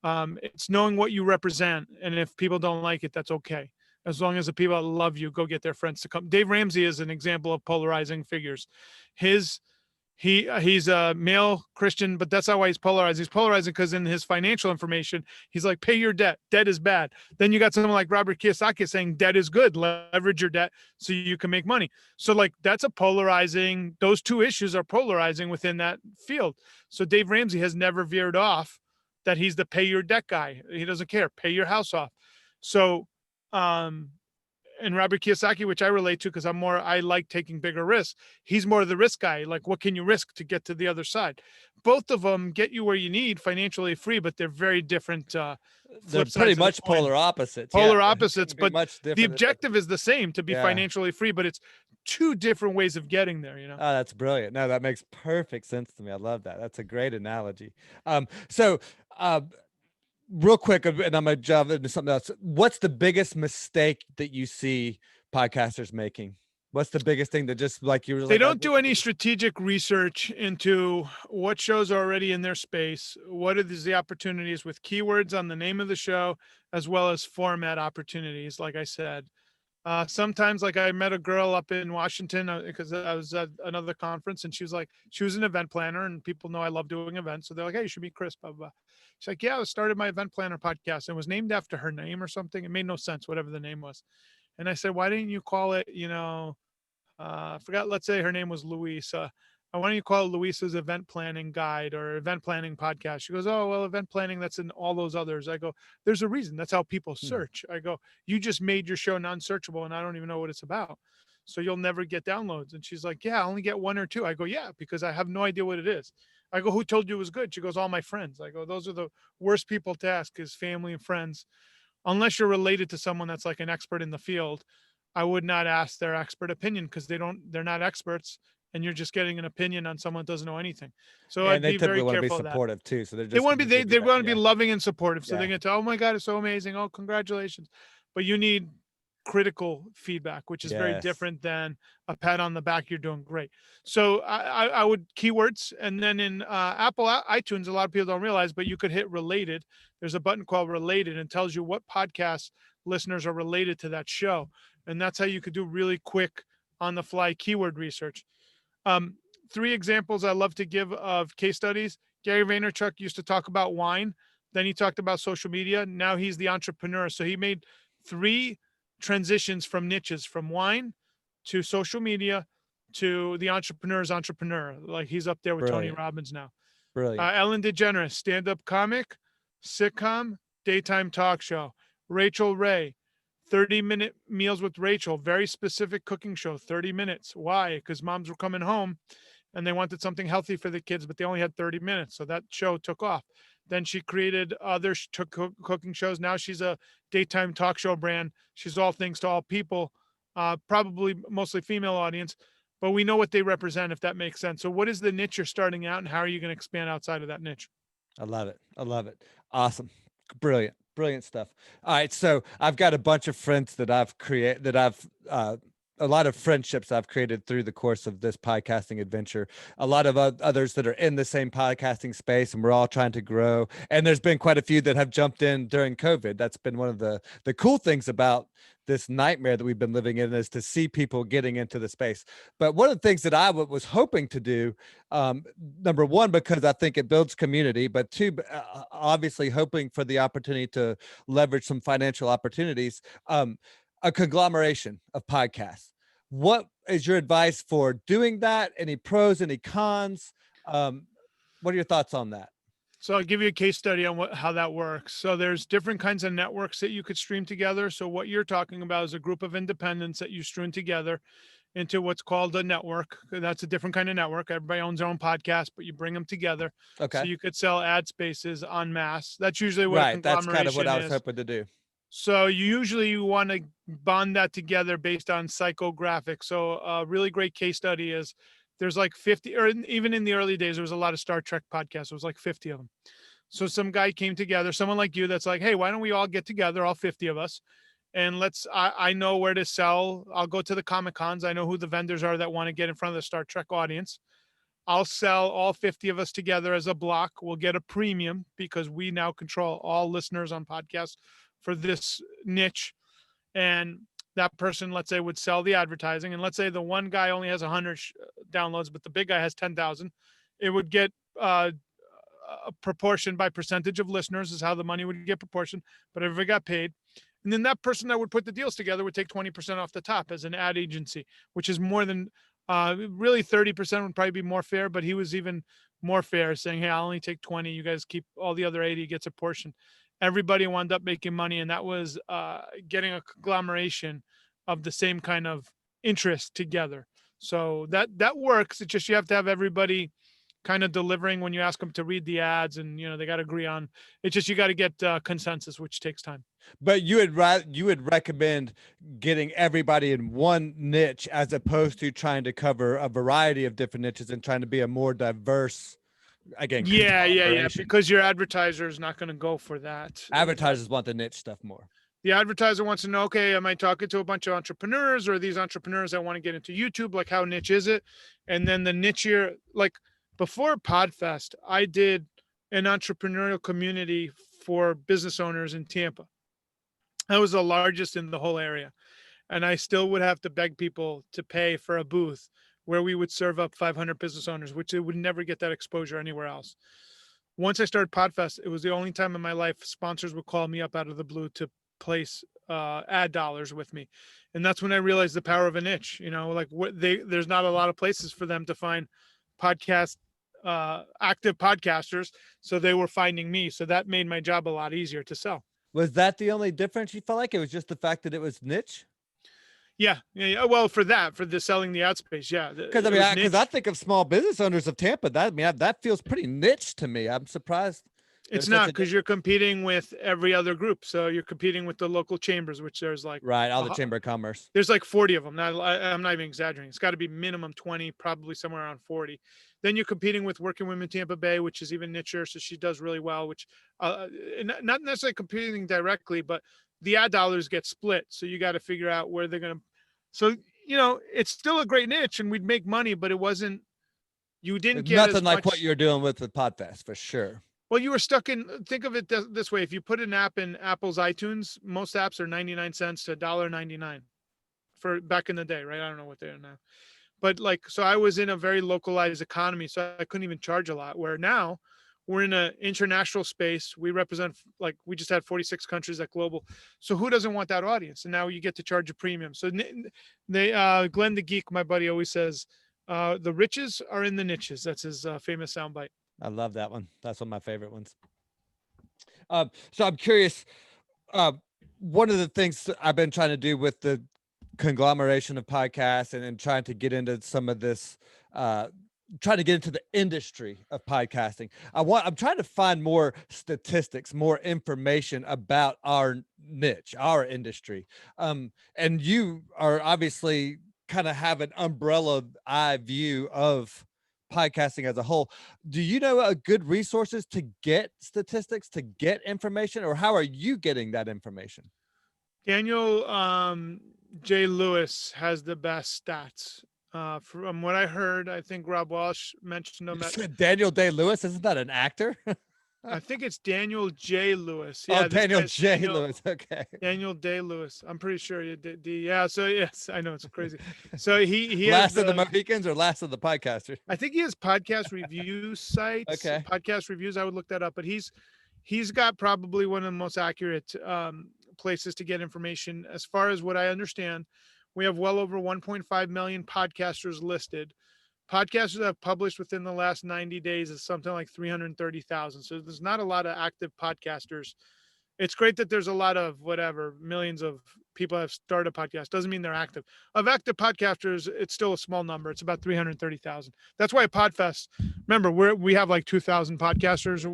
it's knowing what you represent. And if people don't like it, that's okay. As long as the people that love you go get their friends to come. Dave Ramsey is an example of polarizing figures. He's a male Christian, but that's not why he's polarizing. He's polarizing because in his financial information, he's like, pay your debt. Debt is bad. Then you got someone like Robert Kiyosaki saying debt is good. Leverage your debt so you can make money. So like that's a polarizing, those two issues are polarizing within that field. So Dave Ramsey has never veered off that he's the pay your debt guy. He doesn't care. Pay your house off. So, and Robert Kiyosaki, which I relate to because I like taking bigger risks. He's more of the risk guy. Like, what can you risk to get to the other side? Both of them get you where you need financially free, but they're very different They're flip pretty sides of the much coin. polar opposites. Polar Yeah, opposites, couldn't be but much the different. objective is the same, to be Yeah. financially free, but it's two different ways of getting there, Oh, that's brilliant. No, that makes perfect sense to me. I love that. That's a great analogy. So, real quick, and I'm gonna jump into something else. What's the biggest mistake that you see podcasters making? What's the biggest thing that just like you were They like, don't do any strategic research into what shows are already in their space. What are the opportunities with keywords on the name of the show, as well as format opportunities, like I said. Sometimes, like I met a girl up in Washington because I was at another conference, and she was an event planner, and people know I love doing events. So they're like, hey, you should meet Chris, blah, blah, blah. She's like, yeah, I started my event planner podcast, and it was named after her name or something. It made no sense, whatever the name was. And I said, why didn't you call it, I forgot, let's say her name was Louisa. Why don't you call it Louisa's event planning guide or event planning podcast? She goes, oh, well, event planning, that's in all those others. I go, there's a reason. That's how people search. I go, you just made your show non-searchable and I don't even know what it's about. So you'll never get downloads. And she's like, yeah, I only get 1 or 2. I go, yeah, because I have no idea what it is. I go, who told you it was good? She goes, all my friends. I go, those are the worst people to ask, is family and friends. Unless you're related to someone that's like an expert in the field, I would not ask their expert opinion because they're not experts, and you're just getting an opinion on someone that doesn't know anything. So and I'd they be typically very want to be careful of that. supportive too. So they're They just want to be they want to be loving and supportive. So Yeah. they're going to tell, oh my God, it's so amazing. Oh, congratulations. But you need critical feedback, which is very Yes. different than a pat on the back. You're doing great. So I would keywords, and then in Apple iTunes, a lot of people don't realize, but you could hit related. There's a button called related and tells you what podcast listeners are related to that show. And that's how you could do really quick on the fly keyword research. 3 examples I love to give of case studies. Gary Vaynerchuk used to talk about wine. Then he talked about social media. Now he's the entrepreneur. So he made 3 transitions from niches, from wine to social media to the entrepreneur's entrepreneur. Like he's up there with Tony Brilliant. Robbins now. Brilliant. Ellen DeGeneres, stand-up comic, sitcom, daytime talk show. Rachel Ray, 30-minute meals with Rachel, very specific cooking show, 30 minutes. Why? Because moms were coming home and they wanted something healthy for the kids, but they only had 30 minutes. So that show took off. Then she created other cooking shows. Now she's a daytime talk show brand. She's all things to all people, probably mostly female audience. but we know what they represent, if that makes sense. So what is the niche you're starting out, and how are you going to expand outside of that niche? I love it. I love it. Awesome. Brilliant. Brilliant stuff. All right. So I've got a bunch of friends that I've created, a lot of friendships I've created through the course of this podcasting adventure. A lot of others that are in the same podcasting space, and we're all trying to grow. And there's been quite a few that have jumped in during COVID. That's been one of the cool things about this nightmare that we've been living in, is to see people getting into the space. But one of the things that I was hoping to do, number one, because I think it builds community, but two, obviously hoping for the opportunity to leverage some financial opportunities, a conglomeration of podcasts. What is your advice for doing that? Any pros, any cons? What are your thoughts on that? So I'll give you a case study on how that works. So there's different kinds of networks that you could stream together. So what you're talking about is a group of independents that you stream together into what's called a network. That's a different kind of network. Everybody owns their own podcast, but you bring them together. Okay. So you could sell ad spaces en masse. That's usually what a Right. That's kind of what I was conglomeration is. hoping to do. So usually you want to bond that together based on psychographics. So a really great case study is there's like 50, or even in the early days, there was a lot of Star Trek podcasts. There was like 50 of them. So some guy came together, someone like you, that's like, hey, why don't we all get together, all 50 of us, and I know where to sell. I'll go to the Comic Cons. I know who the vendors are that want to get in front of the Star Trek audience. I'll sell all 50 of us together as a block. We'll get a premium because we now control all listeners on podcasts for this niche. And that person, let's say, would sell the advertising. And let's say the one guy only has 100 downloads, but the big guy has 10,000. It would get a proportion by percentage of listeners is how the money would get proportioned, but everybody got paid. And then that person that would put the deals together would take 20% off the top as an ad agency, which is more than really 30% would probably be more fair, but he was even more fair, saying, hey, I'll only take 20. You guys keep all the other 80, gets a portion. Everybody wound up making money. And that was getting a conglomeration of the same kind of interest together. So that works. It's just, you have to have everybody kind of delivering when you ask them to read the ads, and they got to agree on. It's just, you got to get consensus, which takes time. But you would recommend getting everybody in one niche as opposed to trying to cover a variety of different niches and trying to be a more diverse, again. Yeah. Because your advertiser is not going to go for that. Advertisers want the niche stuff more. The advertiser wants to know, okay, am I talking to a bunch of entrepreneurs, or these entrepreneurs that want to get into YouTube? Like, how niche is it? And then the nichier, like before Podfest, I did an entrepreneurial community for business owners in Tampa. That was the largest in the whole area. And I still would have to beg people to pay for a booth where we would serve up 500 business owners, which they would never get that exposure anywhere else. Once I started Podfest, it was the only time in my life sponsors would call me up out of the blue to place ad dollars with me. And that's when I realized the power of a niche. Like there's not a lot of places for them to find podcast active podcasters, so they were finding me. So that made my job a lot easier to sell. Was that the only difference you felt like? It was just the fact that it was niche? Yeah. Well, for the selling the ad space, yeah. Because I think of small business owners of Tampa. That feels pretty niche to me. I'm surprised. It's not, because you're competing with every other group. So you're competing with the local chambers, which there's like all the Chamber of Commerce. There's like 40 of them. Now, I'm not even exaggerating. It's got to be minimum 20, probably somewhere around 40. Then you're competing with Working Women Tampa Bay, which is even nicher. So she does really well, which not necessarily competing directly, but the ad dollars get split. So you got to figure out where they're going to. So, it's still a great niche and we'd make money, but it wasn't, you didn't get nothing like what you're doing with Podfest, for sure. Well, you were stuck in, think of it this way. If you put an app in Apple's iTunes, most apps are 99 cents to $1.99 for back in the day, right? I don't know what they are now. But so I was in a very localized economy, so I couldn't even charge a lot. Where now we're in an international space. We represent, we just had 46 countries at global. So who doesn't want that audience? And now you get to charge a premium. So Glenn the Geek, my buddy, always says, the riches are in the niches. That's his famous soundbite. I love that one. That's one of my favorite ones. So I'm curious, one of the things I've been trying to do with the conglomeration of podcasts and trying to get into some of this, trying to get into the industry of podcasting. I'm trying to find more statistics, more information about our niche, our industry. And you are obviously kind of have an umbrella eye view of podcasting as a whole. Do you know good resources to get statistics, to get information, or how are you getting that information? Daniel J. Lewis has the best stats. From what I heard, I think Rob Walsh mentioned You him at. said Daniel Day-Lewis, isn't that an actor? I think it's Daniel J. Lewis. Oh, Yeah, this Daniel guy's J. Lewis. Okay. Daniel Day Lewis. I'm pretty sure you did. Yeah. So yes, I know it's crazy. So he has Last of the the. Mohicans or last of the podcasters? I think he has podcast review sites, Okay. podcast reviews. I would look that up, but he's got probably one of the most accurate places to get information. As far as what I understand, we have well over 1.5 million podcasters listed. Podcasters that have published within the last 90 days is something like 330,000. So there's not a lot of active podcasters. It's great that there's a lot of whatever millions of people have started a podcast. Doesn't mean they're active. Of active podcasters, it's still a small number. It's about 330,000. That's why Podfest. Remember, we have like 2,000 podcasters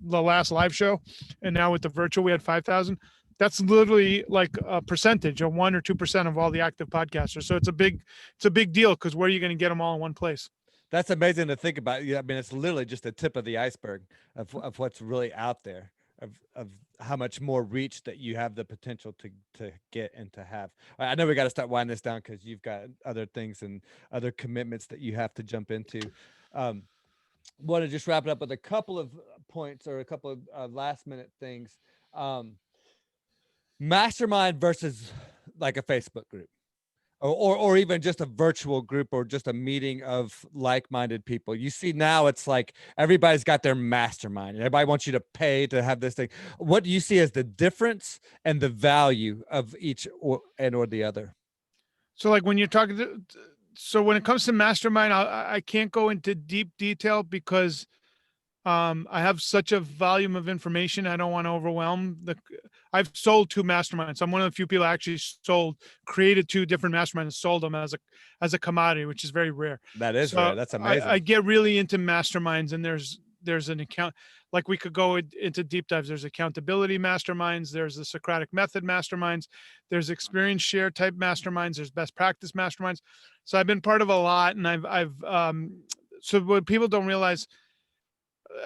the last live show, and now with the virtual we had 5,000. That's literally like a percentage of 1 or 2% of all the active podcasters. So it's a big deal because where are you going to get them all in one place? That's amazing to think about. Yeah, I mean, it's literally just the tip of the iceberg of what's really out there, of how much more reach that you have the potential to get and to have. I know we got to start winding this down because you've got other things and other commitments that you have to jump into. Want to just wrap it up with a couple of points or a couple of last minute things. Mastermind versus like a Facebook group. Or even just a virtual group or just a meeting of like-minded people. You see now it's like everybody's got their mastermind and everybody wants you to pay to have this thing. What do you see as the difference and the value of each or the other? So like when you're talking to, so when it comes to mastermind, I can't go into deep detail because I have such a volume of information. I don't want to overwhelm I've sold 2 masterminds. I'm one of the few people actually created 2 different masterminds and sold them as a commodity, which is very rare. That is So rare. That's amazing. I get really into masterminds, and there's an account, like we could go into deep dives. There's accountability masterminds. There's the Socratic method masterminds. There's experience share type masterminds. There's best practice masterminds. So I've been part of a lot, and so what people don't realize,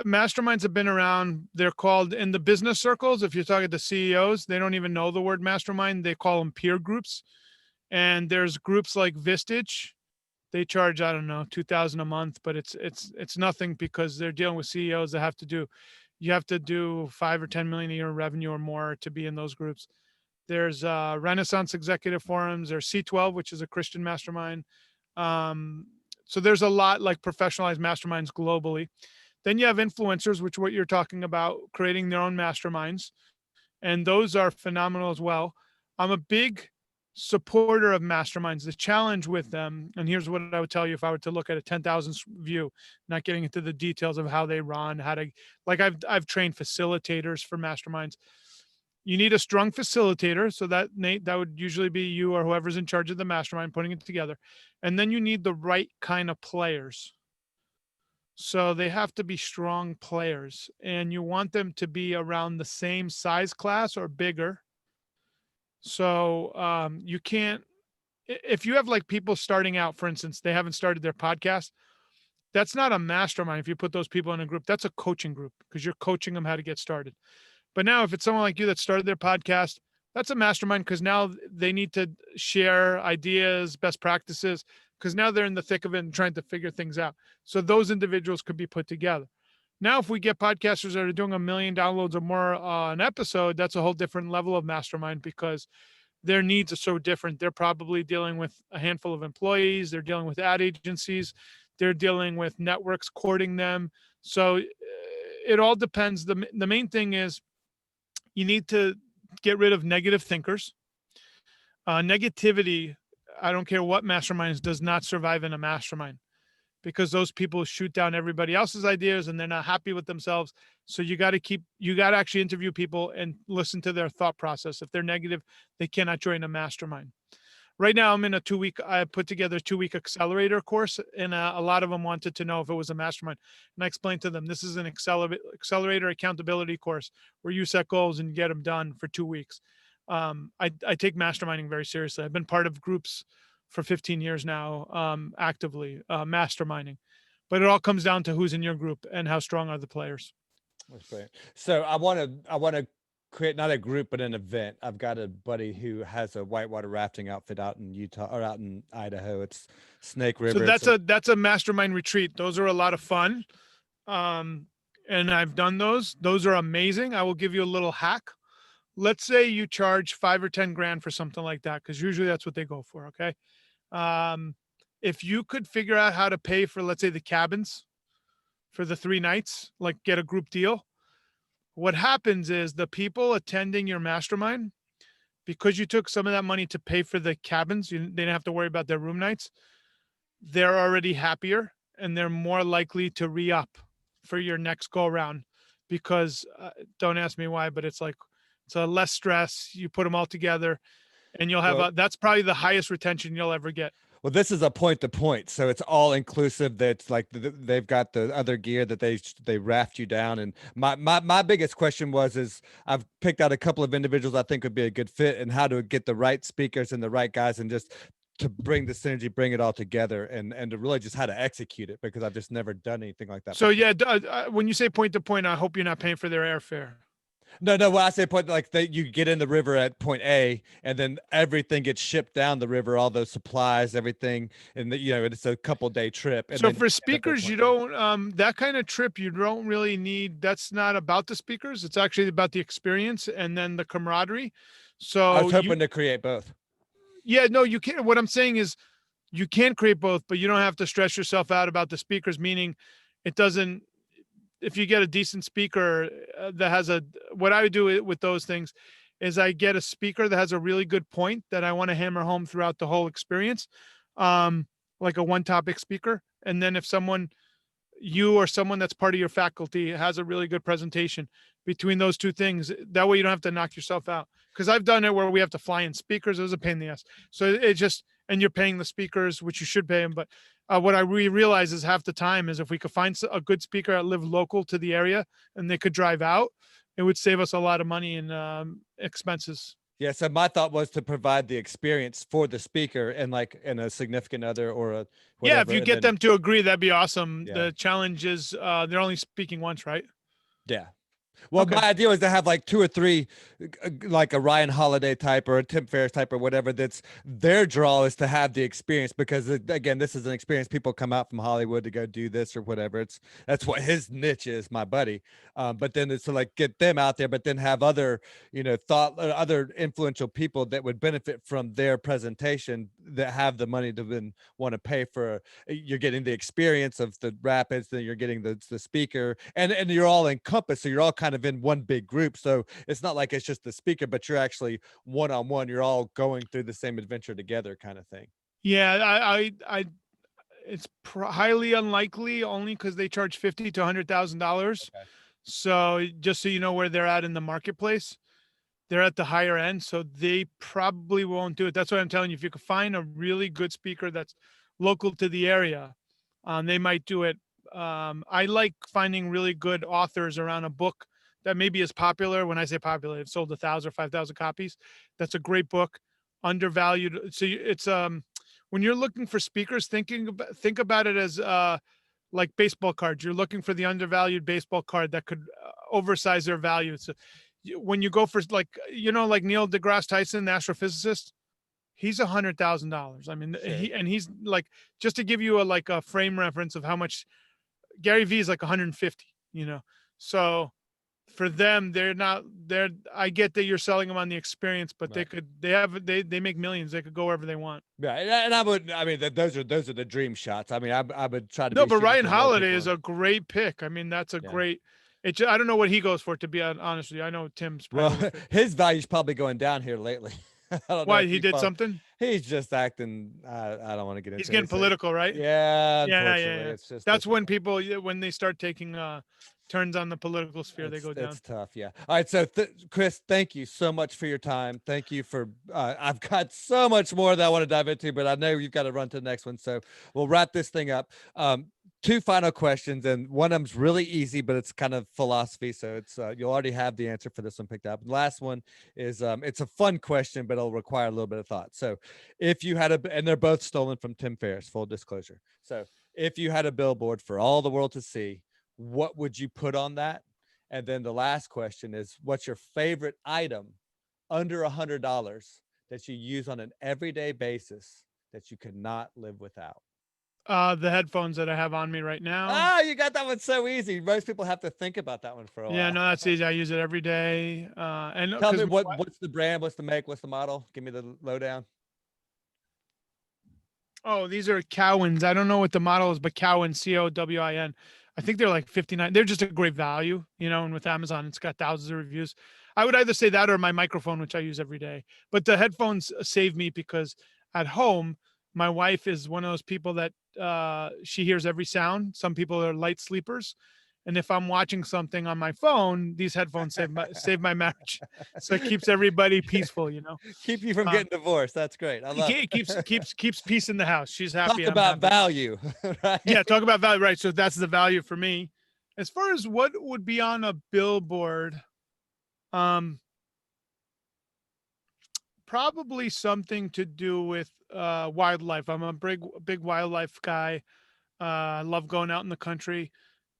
masterminds have been around. They're called in the business circles. If you're talking to CEOs, they don't even know the word mastermind. They call them peer groups. And there's groups like Vistage. They charge, I don't know, 2,000 a month, but it's nothing because they're dealing with CEOs that you have to do 5 or 10 million a year in revenue or more to be in those groups. There's Renaissance Executive Forums. There's C12, which is a Christian mastermind. So there's a lot like professionalized masterminds globally. Then you have influencers, which what you're talking about, creating their own masterminds. And those are phenomenal as well. I'm a big supporter of masterminds. The challenge with them, and here's what I would tell you if I were to look at a 10,000 view, not getting into the details of how they run, like I've trained facilitators for masterminds. You need a strong facilitator. So that would usually be you or whoever's in charge of the mastermind putting it together. And then you need the right kind of players. So they have to be strong players, and you want them to be around the same size class or bigger. So you can't, if you have like people starting out, for instance, they haven't started their podcast, that's not a mastermind. If you put those people in a group, that's a coaching group because you're coaching them how to get started. But now if it's someone like you that started their podcast, that's a mastermind because now they need to share ideas, best practices, because now they're in the thick of it and trying to figure things out. So those individuals could be put together. Now, if we get podcasters that are doing 1 million downloads or more an episode, that's a whole different level of mastermind because their needs are so different. They're probably dealing with a handful of employees. They're dealing with ad agencies. They're dealing with networks courting them. So it all depends. The main thing is you need to get rid of negative thinkers. Negativity, I don't care what masterminds, does not survive in a mastermind because those people shoot down everybody else's ideas and they're not happy with themselves. So you got to actually interview people and listen to their thought process. If they're negative, they cannot join a mastermind. Right now I'm in I put together a 2-week accelerator course, and a lot of them wanted to know if it was a mastermind. And I explained to them, this is an accelerator accountability course where you set goals and get them done for 2 weeks. I take masterminding very seriously. I've been part of groups for 15 years now, actively masterminding. But it all comes down to who's in your group and how strong are the players. That's brilliant. So I want to create not a group but an event. I've got a buddy who has a whitewater rafting outfit out in Utah or out in Idaho. It's Snake So River. that's a mastermind retreat. Those are a lot of fun. And I've done those. Those are amazing. I will give you a little hack. Let's say you charge 5 or 10 grand for something like that, because usually that's what they go for. Okay. If you could figure out how to pay for, let's say, the cabins for the 3 nights, like get a group deal, what happens is the people attending your mastermind, because you took some of that money to pay for the cabins, they didn't have to worry about their room nights. They're already happier and they're more likely to re-up for your next go around, because don't ask me why, but it's a less stress. You put them all together and you'll have that's probably the highest retention you'll ever get. Well, this is a point to point, so it's all inclusive. That's like they've got the other gear that they raft you down. And my biggest question is I've picked out a couple of individuals I think would be a good fit, and how to get the right speakers and the right guys, and just to bring the synergy, bring it all together, and to really just how to execute it, because I've just never done anything like that. So when you say point to point, I hope you're not paying for their airfare. No. When I say point, like you get in the river at point A, and then everything gets shipped down the river, all those supplies, everything, and it's a couple-day trip. And so for speakers, you don't that kind of trip, you don't really need. That's not about the speakers. It's actually about the experience and then the camaraderie. So I was hoping to create both. Yeah, no, you can't. What I'm saying is, you can create both, but you don't have to stress yourself out about the speakers. Meaning, it doesn't. If you get a decent speaker that has what I would do with those things is I get a speaker that has a really good point that I want to hammer home throughout the whole experience, like a one topic speaker. And then if you or someone that's part of your faculty has a really good presentation, between those two things, that way you don't have to knock yourself out. Because I've done it where we have to fly in speakers. It was a pain in the ass. So and you're paying the speakers, which you should pay them. But what I realize is half the time is if we could find a good speaker that live local to the area and they could drive out, it would save us a lot of money in expenses. Yeah. So my thought was to provide the experience for the speaker and a significant other or a whatever. Yeah, if you get them to agree, that'd be awesome. Yeah. The challenge is they're only speaking once, right? Yeah. Well, my idea was to have like 2 or 3, like a Ryan Holiday type or a Tim Ferriss type or whatever. That's their draw, is to have the experience, because again, this is an experience. People come out from Hollywood to go do this or whatever. That's what his niche is, my buddy. But then it's to get them out there, but then have other, other influential people that would benefit from their presentation, that have the money to then want to pay for. You're getting the experience of the rapids, then you're getting the speaker, and you're all encompassed. So you're all kind of in one big group. So it's not like it's just the speaker, but you're actually one-on-one. You're all going through the same adventure together, kind of thing. Yeah, it's highly unlikely, only because they charge $50,000 to $100,000. Okay. So just so you know where they're at in the marketplace, they're at the higher end, so they probably won't do it. That's what I'm telling you. If you could find a really good speaker that's local to the area, they might do it. I like finding really good authors around a book that maybe is popular. When I say popular, it's sold 1,000 or 5,000 copies. That's a great book, undervalued. So it's when you're looking for speakers, think about it as like baseball cards. You're looking for the undervalued baseball card that could oversize their value. So when you go for like Neil deGrasse Tyson, the astrophysicist, he's $100,000. I mean, sure. He's like, just to give you a frame reference of how much Gary Vee is, like 150, so for them, I get that you're selling them on the experience, but right. they make millions. They could go wherever they want. Yeah. And those are the dream shots. I mean, I would try to. No, but Ryan Holiday is a great pick. I mean, that's a great. I don't know what he goes for, to be honest with you. I know Tim's. His value's probably going down here lately. Why, he did something? He's just acting. I don't want to get into. He's getting political, right? Yeah. Yeah. It's just that's when people, when they start taking turns on the political sphere, they go down. It's tough. Yeah. All right. So Chris, thank you so much for your time. Thank you for. I've got so much more that I want to dive into, but I know you've got to run to the next one, so we'll wrap this thing up. two final questions, and one of them's really easy, but it's kind of philosophy, so it's you'll already have the answer for this one picked up. The last one is it's a fun question, but it'll require a little bit of thought. So if you had and they're both stolen from Tim Ferriss, full disclosure. So if you had a billboard for all the world to see, what would you put on that? And then the last question is, what's your favorite item under $100 that you use on an everyday basis that you could not live without? The headphones that I have on me right now. Ah, you got that one so easy. Most people have to think about that one for a Yeah, while. no, that's easy. I use it every day. And Tell because me what's the brand, what's the make, what's the model? Give me the lowdown. oh, these are Cowins. I don't know what the model is, but Cowin, Cowin. I think they're like 59. They're just a great value, you know, and with Amazon, it's got thousands of reviews. I would either say that or my microphone, which I use every day. But the headphones save me because at home, my wife is one of those people that she hears every sound. Some people are light sleepers. And if I'm watching something on my phone, these headphones save my marriage. So it keeps everybody peaceful, you know. Keep you from Um, getting divorced. That's great. I love it keeps it. keeps peace in the house. She's happy Talk and I'm about happy. value, right? Yeah, talk about value, right? So that's the value for me. As far as what would be on a billboard, um, probably something to do with wildlife. I'm a big wildlife guy. I love going out in the country,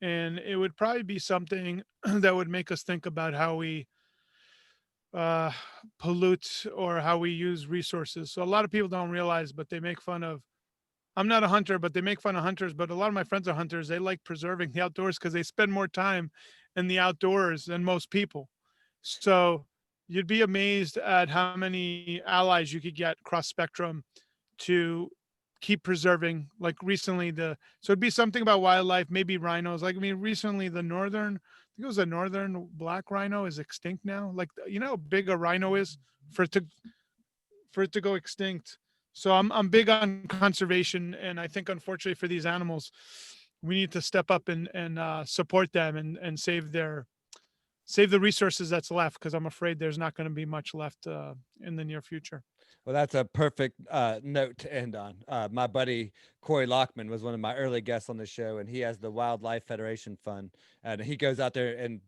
and it would probably be something that would make us think about how we uh, pollute or how we use resources. So a lot of people don't realize, but they make fun of. I'm not a hunter, but they make fun of hunters. But a lot of my friends are hunters. They like preserving the outdoors because they spend more time in the outdoors than most people. So you'd be amazed at how many allies you could get cross spectrum to keep preserving. Like recently, so it'd be something about wildlife, maybe rhinos. Like I mean, recently I think it was a northern black rhino is extinct now. Like you know how big a rhino is for it to go extinct. So I'm big on conservation, and I think unfortunately for these animals, we need to step up and support them and save the resources that's left because I'm afraid there's not going to be much left in the near future. Well, that's a perfect note to end on. My buddy Corey Lockman was one of my early guests on the show, and he has the Wildlife Federation Fund, and he goes out there and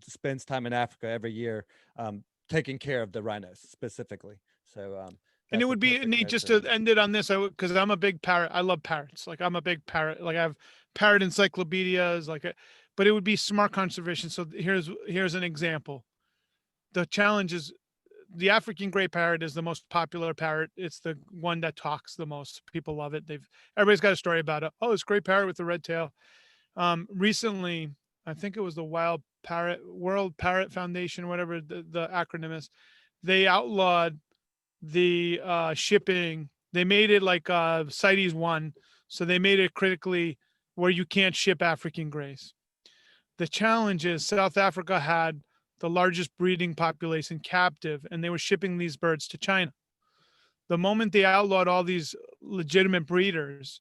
spends time in Africa every year, taking care of the rhinos specifically. So And it that's a would be perfect neat note just to to end on. end it on this, because I'm a big parrot. I love parrots. Like I'm a big parrot. Like I have parrot encyclopedias. But it would be smart conservation. So here's an example. The challenge is the African gray parrot is the most popular parrot. It's the one that talks the most. People love it. Everybody's got a story about it. Oh, this gray parrot with the red tail. Recently, I think it was the World Parrot Foundation, whatever the acronym is. They outlawed the shipping. They made it like CITES 1, so they made it critically where you can't ship African grays. The challenge is South Africa had the largest breeding population captive, and they were shipping these birds to China. The moment they outlawed all these legitimate breeders,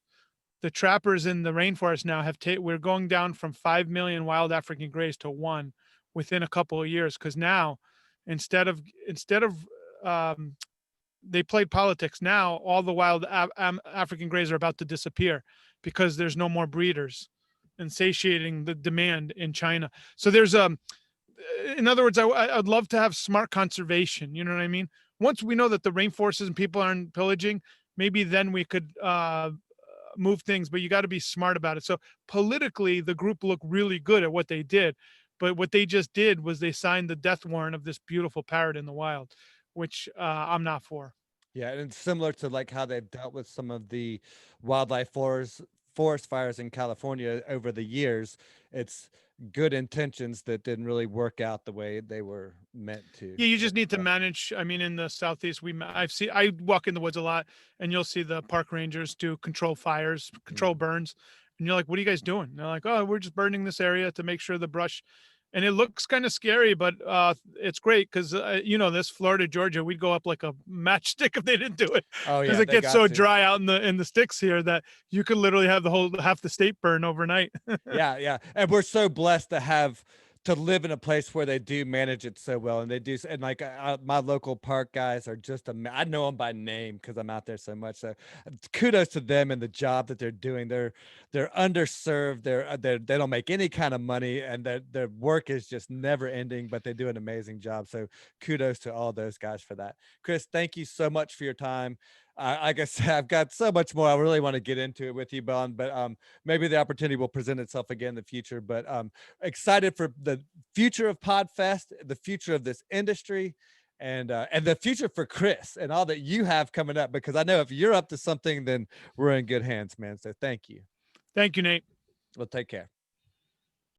the trappers in the rainforest now we're going down from 5 million wild African grays to one within a couple of years. Cause now instead of they played politics. Now all the wild African grays are about to disappear because there's no more breeders and satiating the demand in China. So in other words, I'd love to have smart conservation. You know what I mean? Once we know that the rainforests and people aren't pillaging, maybe then we could move things, but you got to be smart about it. So politically, the group looked really good at what they did, but what they just did was they signed the death warrant of this beautiful parrot in the wild, which I'm not for. Yeah, and it's similar to like how they've dealt with some of the wildlife forest fires in California over the years. It's good intentions that didn't really work out the way they were meant to. Yeah, you just need to manage. I mean, in the southeast, I walk in the woods a lot, and you'll see the park rangers do control fires, control burns, and you're like, "What are you guys doing?" And they're like, "Oh, we're just burning this area to make sure the brush." And it looks kind of scary, but it's great because this Florida, Georgia, we'd go up like a matchstick if they didn't do it Oh because yeah, it they gets got so to. dry out in the sticks here that you could literally have half the state burn overnight. Yeah, yeah. And we're so blessed to have to live in a place where they do manage it so well, and they do. And like my local park guys are just, I know them by name because I'm out there so much. So kudos to them and the job that they're doing. They're underserved. They don't make any kind of money, and their work is just never ending. But they do an amazing job. So kudos to all those guys for that. Chris, thank you so much for your time. Like I said, I've got so much more I really want to get into it with you, Bon, but maybe the opportunity will present itself again in the future. But excited for the future of Podfest, the future of this industry, and the future for Chris and all that you have coming up, because I know if you're up to something, then we're in good hands, man. So thank you. Thank you, Nate. Well, take care.